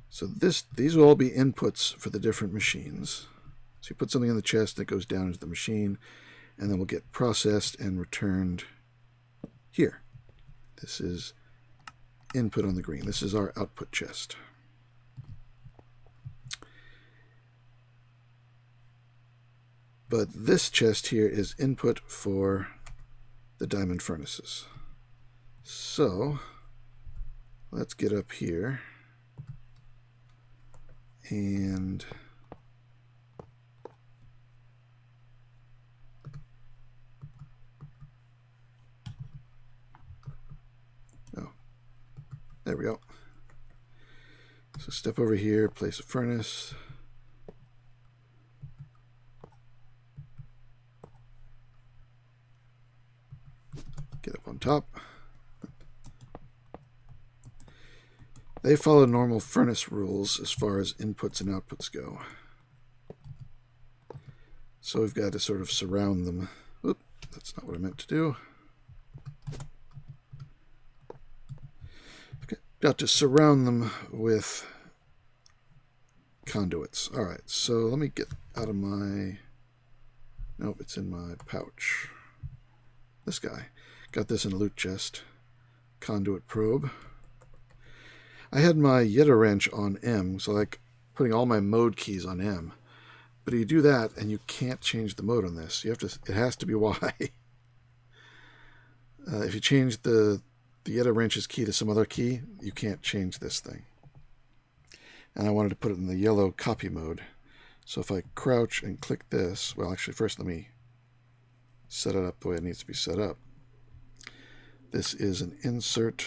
So these will all be inputs for the different machines. So you put something in the chest that goes down into the machine, and then will get processed and returned here. This is input on the green. This is our output chest. But this chest here is input for the diamond furnaces. So let's get up here and there we go. So step over here, place a furnace. Get up on top. They follow normal furnace rules as far as inputs and outputs go. So we've got to sort of surround them. Oop, that's not what I meant to do. Got to surround them with conduits. All right, so let me get out of my... Nope, it's in my pouch. This guy. Got this in a loot chest. Conduit probe. I had my Yeta wrench on M, so like putting all my mode keys on M. But you do that, and you can't change the mode on this. You have to. It has to be Y. If you change the Yeta wrench's key to some other key, you can't change this thing. And I wanted to put it in the yellow copy mode. So if I crouch and click this, well, actually, first let me set it up the way it needs to be set up. This is an insert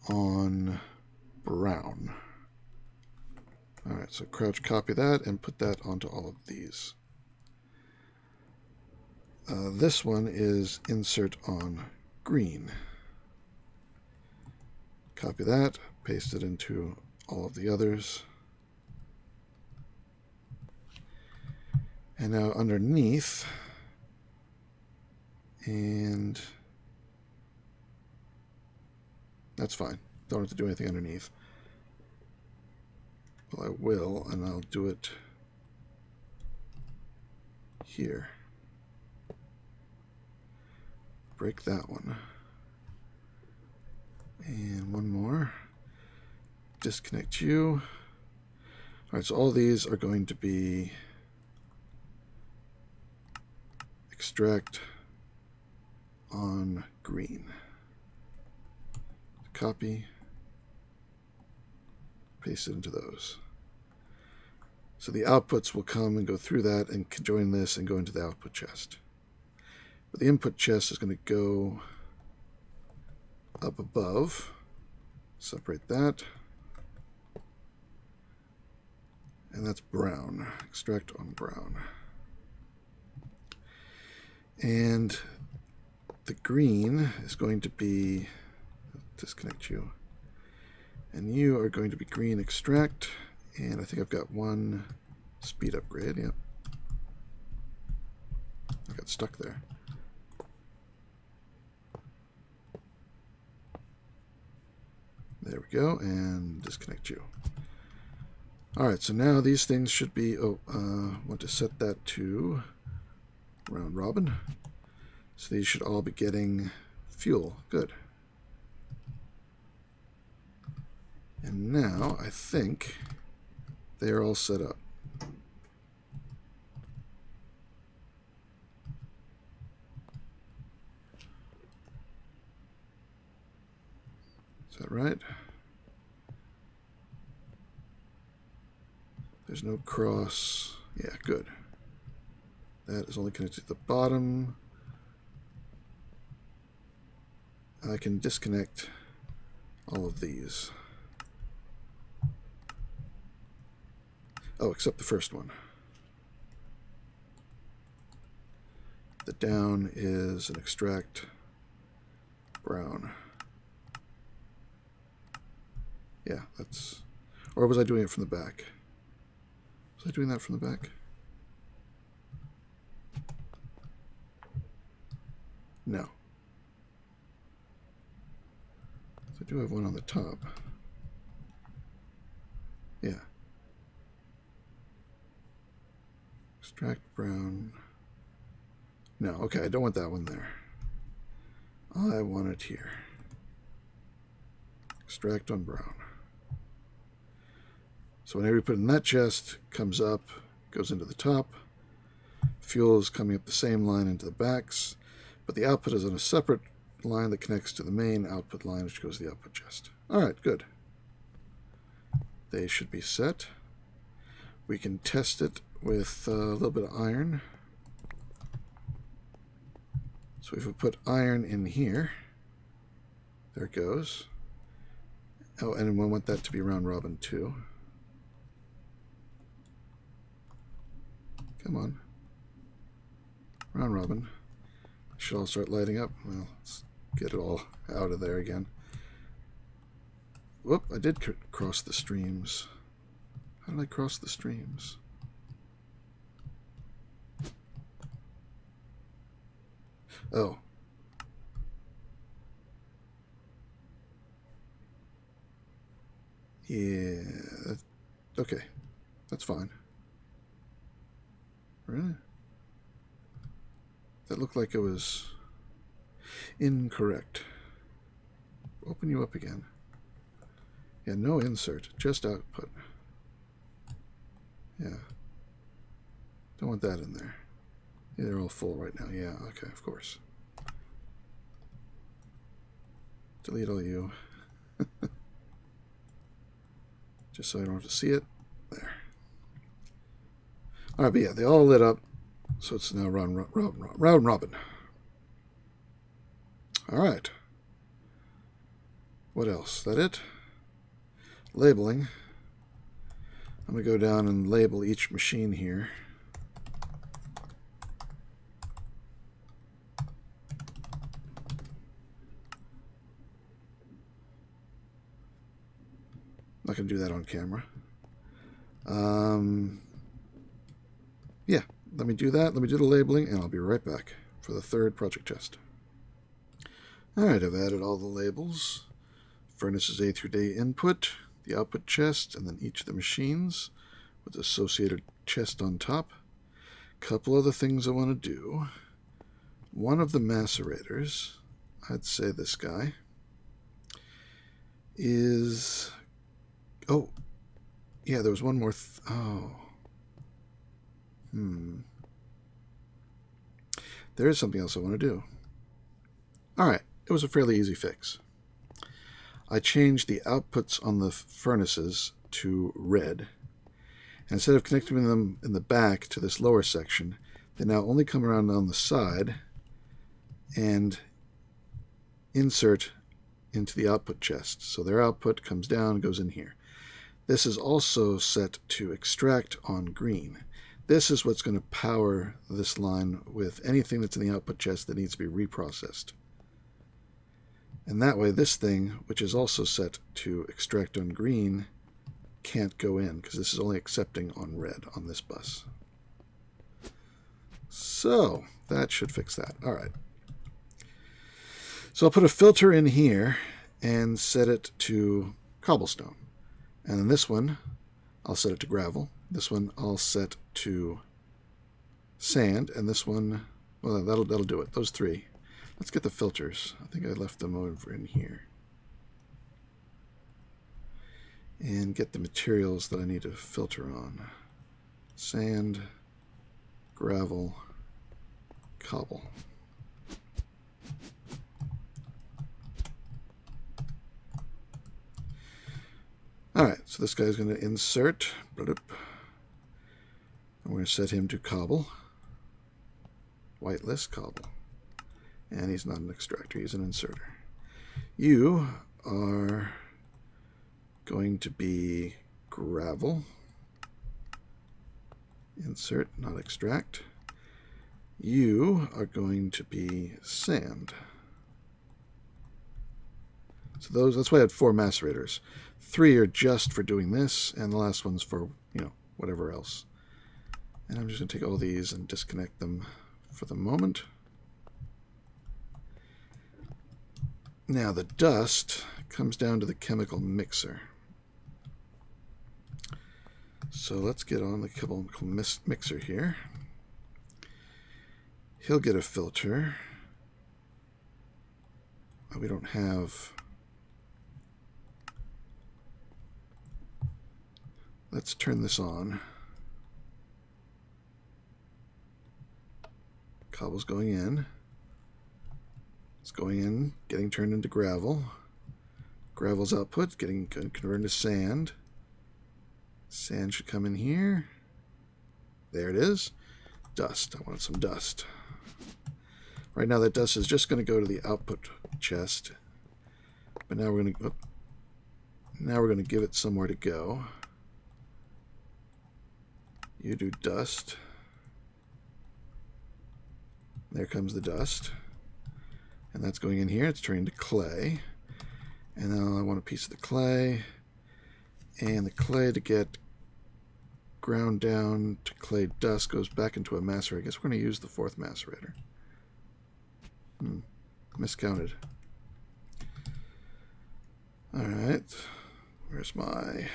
on brown. All right, so crouch copy that and put that onto all of these. This one is insert on green. Copy that, paste it into all of the others. And now underneath, and that's fine. Don't have to do anything underneath. Well, I will, and I'll do it here. Break that one. And one more. Disconnect you. All right, so all these are going to be extract on green. Copy. Paste it into those. So the outputs will come and go through that and join this and go into the output chest. But the input chest is going to go up above. Separate that. And that's brown. Extract on brown. And the green is going to be, disconnect you. And you are going to be green extract. And I think I've got one speed upgrade. Yep. I got stuck there. There we go. And disconnect you. Alright, so now these things should be, want to set that to round robin. So these should all be getting fuel. Good. And now I think they are all set up. Is that right? There's no cross. Yeah, good. That is only connected to the bottom. I can disconnect all of these. Oh, except the first one. The down is an extract brown. Yeah, that's... Or was I doing it from the back? Was I doing that from the back? No. I do have one on the top. Yeah. Extract brown. No, okay, I don't want that one there. I want it here. Extract on brown. So whenever you put it in that chest, comes up, goes into the top. Fuel is coming up the same line into the backs, but the output is on a separate line that connects to the main output line, which goes to the output chest. All right, good. They should be set. We can test it with a little bit of iron. So if we put iron in here, there it goes. Oh, and we want that to be round robin too. Come on. Round robin. Should all start lighting up. Well, let's get it all out of there again. Whoop, I did cross the streams. How did I cross the streams? Oh. Yeah. Okay. That's fine. Really? That looked like it was incorrect. Open you up again. Yeah, no insert, just output. Yeah. Don't want that in there. Yeah, they're all full right now. Yeah, okay, of course. Delete all you. Just so I don't have to see it. There. All right, but yeah, they all lit up. So it's now round robin. All right. What else? That it? Labeling. I'm going to go down and label each machine here. I'm not going to do that on camera. Yeah, let me do that. Let me do the labeling, and I'll be right back for the third project test. All right, I've added all the labels. Furnaces A through D input, the output chest, and then each of the machines with the associated chest on top. Couple other things I want to do. One of the macerators, I'd say this guy, is... Oh, yeah, there was one more... There is something else I want to do. Alright, it was a fairly easy fix. I changed the outputs on the furnaces to red. And instead of connecting them in the back to this lower section, they now only come around on the side and insert into the output chest. So their output comes down, goes in here. This is also set to extract on green. This is what's going to power this line with anything that's in the output chest that needs to be reprocessed. And that way this thing, which is also set to extract on green, can't go in because this is only accepting on red on this bus. So that should fix that. All right. So I'll put a filter in here and set it to cobblestone. And then this one, I'll set it to gravel. This one I'll set to sand. And this one, well, that'll do it. Those three. Let's get the filters. I think I left them over in here. And get the materials that I need to filter on. Sand, gravel, cobble. Alright, so this guy's going to insert. I'm going to set him to cobble. Whitelist cobble. And he's not an extractor, he's an inserter. You are going to be gravel. Insert, not extract. You are going to be sand. So that's why I had 4 macerators. 3 are just for doing this, and the last one's for, whatever else. And I'm just going to take all these and disconnect them for the moment. Now the dust comes down to the chemical mixer. So let's get on the chemical mixer here. He'll get a filter. We don't have... Let's turn this on. Cobble's going in. It's going in, getting turned into gravel. Gravel's output, getting converted into sand. Sand should come in here. There it is. Dust. I wanted some dust. Right now that dust is just going to go to the output chest. But now we're going to give it somewhere to go. You do dust. There comes the dust. And that's going in here. It's turning to clay. And now I want a piece of the clay. And the clay to get ground down to clay dust goes back into a macerator. I guess we're going to use the fourth macerator. Miscounted. Alright. Where's my...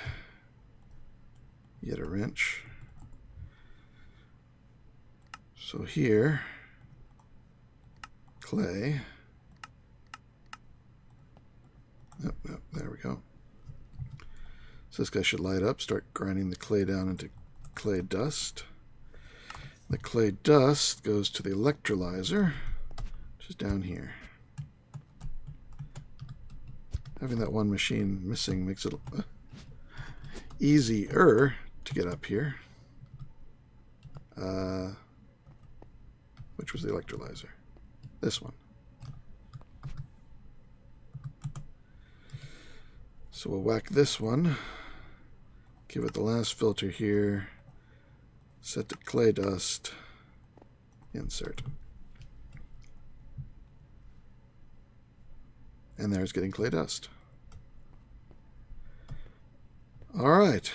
Yet a wrench. So here... Clay. Yep, there we go. So this guy should light up, start grinding the clay down into clay dust. The clay dust goes to the electrolyzer, which is down here. Having that one machine missing makes it easier to get up here. Which was the electrolyzer? This one. So we'll whack this one. Give it the last filter here. Set to clay dust. Insert. And there's getting clay dust. All right.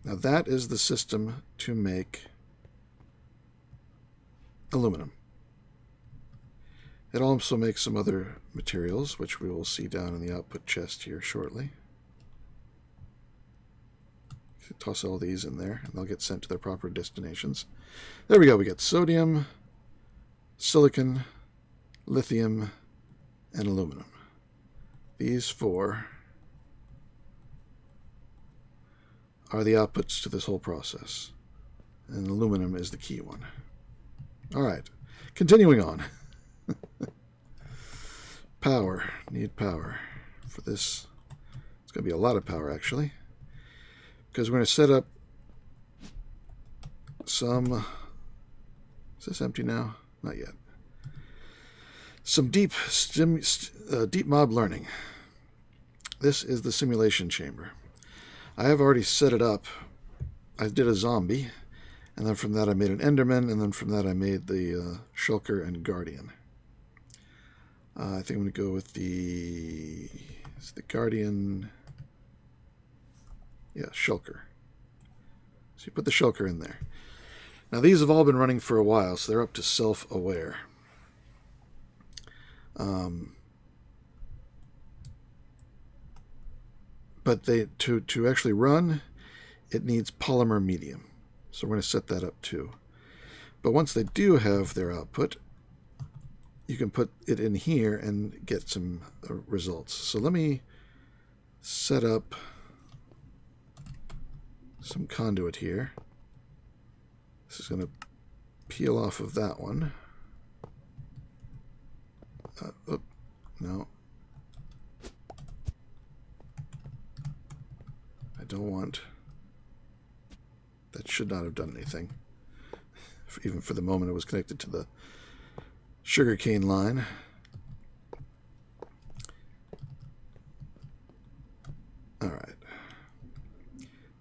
Now that is the system to make aluminum. It also makes some other materials, which we will see down in the output chest here shortly. Toss all these in there, and they'll get sent to their proper destinations. There we go. We get sodium, silicon, lithium, and aluminum. These four are the outputs to this whole process. And aluminum is the key one. All right. Continuing on. Power. Need power for this. It's going to be a lot of power, actually. Because we're going to set up some... Is this empty now? Not yet. Some deep mob learning. This is the simulation chamber. I have already set it up. I did a zombie, and then from that I made an Enderman, and then from that I made the Shulker and Guardian. I think I'm going to go with the Guardian. Yeah, Shulker. So you put the Shulker in there. Now these have all been running for a while, so they're up to self-aware. But to actually run, it needs polymer medium. So we're going to set that up too. But once they do have their output, you can put it in here and get some results. So let me set up some conduit here. This is going to peel off of that one. Oh, no. I don't want... That should not have done anything. Even for the moment it was connected to the sugarcane line. Alright.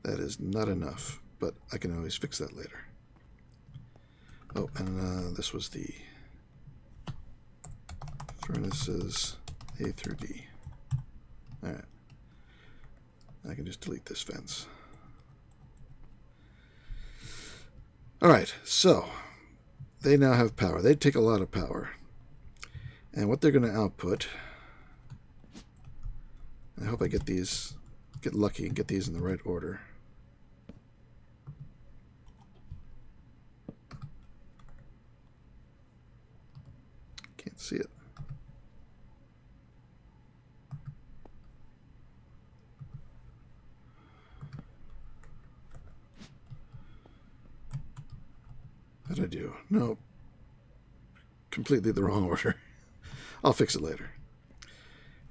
That is not enough, but I can always fix that later. Oh, and this was the furnaces A through D. Alright. I can just delete this fence. Alright, so they now have power. They take a lot of power. And what they're going to output, I hope I get lucky and get these in the right order. Can't see it. What did I do? No. Completely the wrong order. I'll fix it later.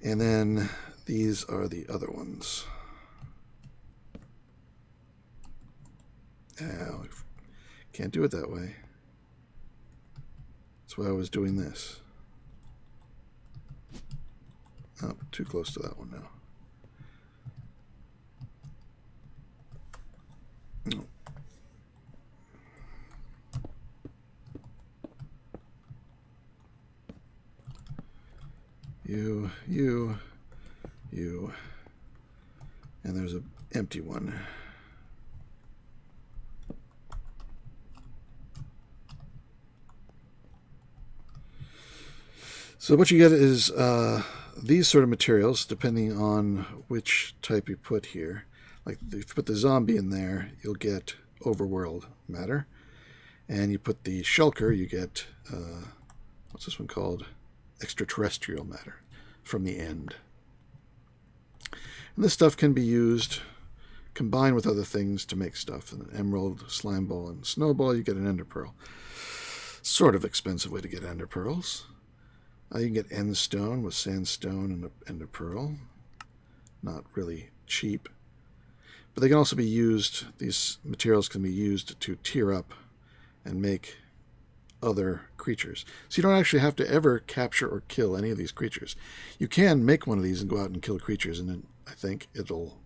And then these are the other ones. Oh, can't do it that way. That's why I was doing this. Oh, too close to that one now. No. You. And there's an empty one. So what you get is these sort of materials, depending on which type you put here. Like if you put the zombie in there, you'll get overworld matter. And you put the shulker, you get, what's this one called? Extraterrestrial matter from the end. And this stuff can be used combined with other things to make stuff. An emerald, slime ball, and snowball, you get an ender pearl. Sort of expensive way to get ender pearls. You can get end stone with sandstone and an ender pearl. Not really cheap. But they can also be used, these materials can be used to tier up and make other creatures. So you don't actually have to ever capture or kill any of these creatures. You can make one of these and go out and kill creatures, and then I think it'll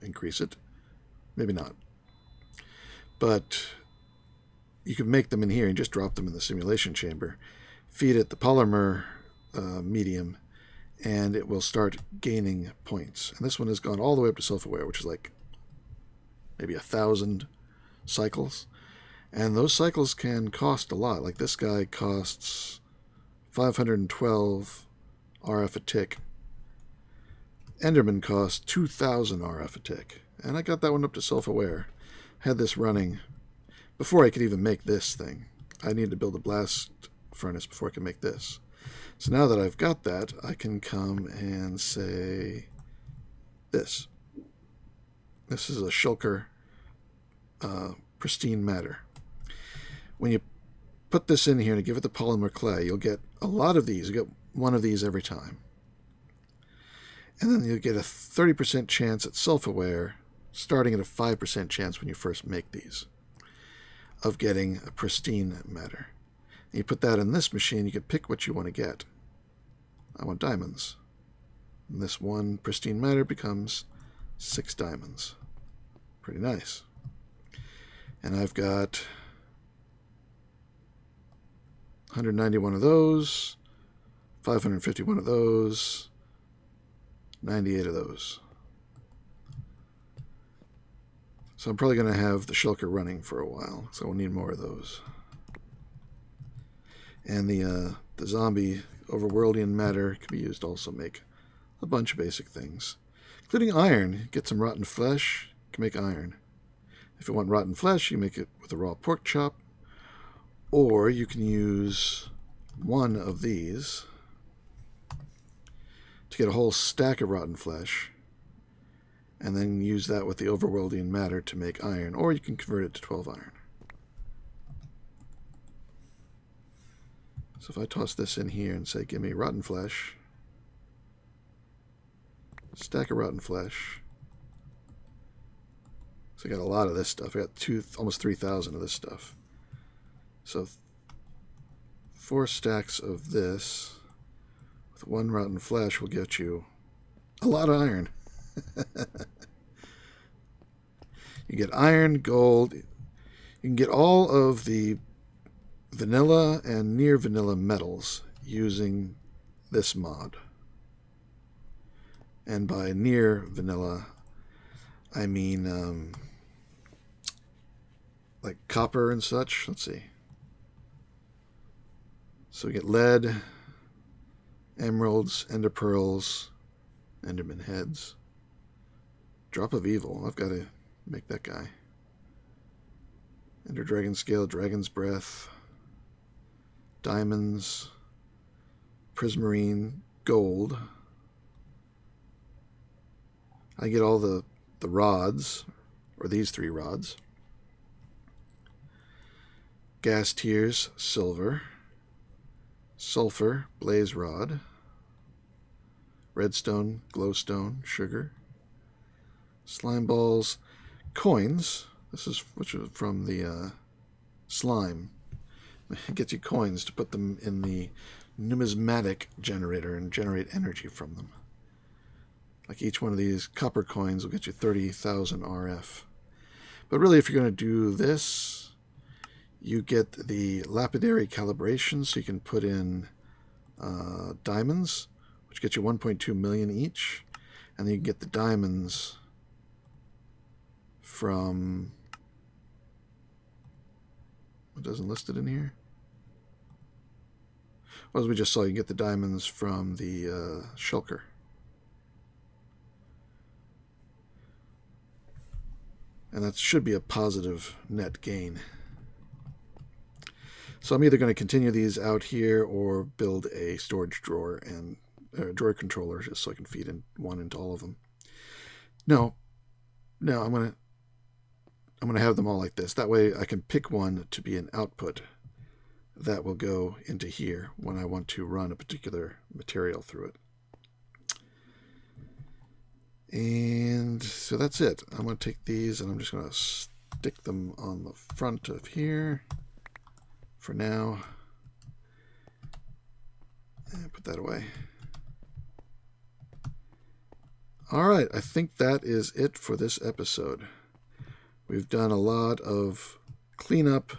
increase it. Maybe not. But you can make them in here and just drop them in the simulation chamber, feed it the polymer medium, and it will start gaining points. And this one has gone all the way up to self-aware, which is like maybe 1,000 cycles. And those cycles can cost a lot. Like this guy costs 512 RF a tick. Enderman costs 2,000 RF a tick. And I got that one up to self-aware. Had this running before I could even make this thing. I needed to build a blast furnace before I could make this. So now that I've got that, I can come and say this. This is a shulker pristine matter. When you put this in here and give it the polymer clay, you'll get a lot of these. You get one of these every time. And then you'll get a 30% chance at self-aware, starting at a 5% chance when you first make these, of getting a pristine matter. And you put that in this machine, you can pick what you want to get. I want diamonds. And this one pristine matter becomes 6 diamonds. Pretty nice. And I've got 191 of those, 551 of those, 98 of those. So I'm probably going to have the shulker running for a while, so we'll need more of those. And the zombie overworldian matter can be used to also make a bunch of basic things, including iron. Get some rotten flesh, you can make iron. If you want rotten flesh, you make it with a raw pork chop, or you can use one of these to get a whole stack of rotten flesh, and then use that with the overworldian matter to make iron, or you can convert it to 12 iron. So if I toss this in here and say, give me rotten flesh, stack of rotten flesh. So I got a lot of this stuff. I got almost 3,000 of this stuff. So 4 stacks of this with 1 rotten flesh will get you a lot of iron. You get iron, gold. You can get all of the vanilla and near vanilla metals using this mod. And by near vanilla, I mean like copper and such. Let's see. So we get lead, emeralds, ender pearls, enderman heads. Drop of evil. I've got to make that guy. Ender dragon scale, dragon's breath, diamonds, prismarine, gold. I get all the rods, or these 3 rods. Gas tears, silver. Sulfur, blaze rod. Redstone, glowstone, sugar. Slime balls, coins. This is which is from the slime. It gets you coins to put them in the numismatic generator and generate energy from them. Like each one of these copper coins will get you 30,000 RF. But really, if you're going to do this, you get the lapidary calibration, so you can put in diamonds, which get you 1.2 million each. And then you can get the diamonds from... It doesn't list it in here. Well, as we just saw, you can get the diamonds from the shulker. And that should be a positive net gain. So I'm either going to continue these out here or build a storage drawer and a drawer controller just so I can feed in one into all of them. No, I'm going to have them all like this. That way I can pick one to be an output that will go into here when I want to run a particular material through it. And so that's it. I'm going to take these and I'm just going to stick them on the front of here for now. And put that away. Alright, I think that is it for this episode. We've done a lot of cleanup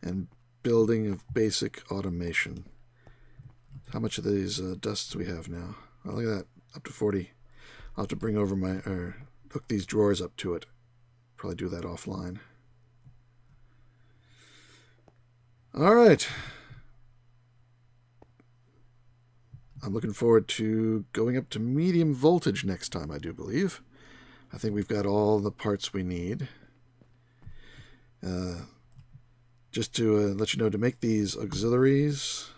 and building of basic automation. How much of these dusts do we have now? Oh, look at that, up to 40. I'll have to bring over hook these drawers up to it. Probably do that offline. All right. I'm looking forward to going up to medium voltage next time, I do believe. I think we've got all the parts we need. Just to let you know, to make these auxiliaries,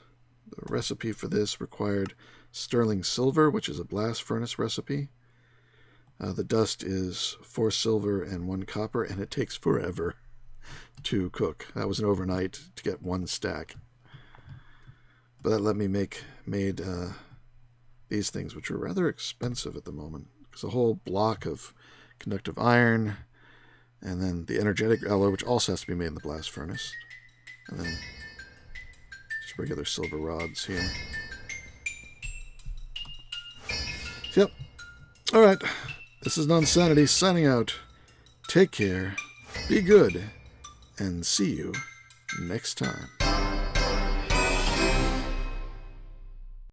the recipe for this required sterling silver, which is a blast furnace recipe. The dust is 4 silver and 1 copper, and it takes forever to cook. That was an overnight to get 1 stack. But that let me made these things, which are rather expensive at the moment. It's a whole block of conductive iron, and then the energetic alloy, which also has to be made in the blast furnace. And then just regular silver rods here. Yep. All right. This is Nonsanity signing out. Take care, be good, and see you next time.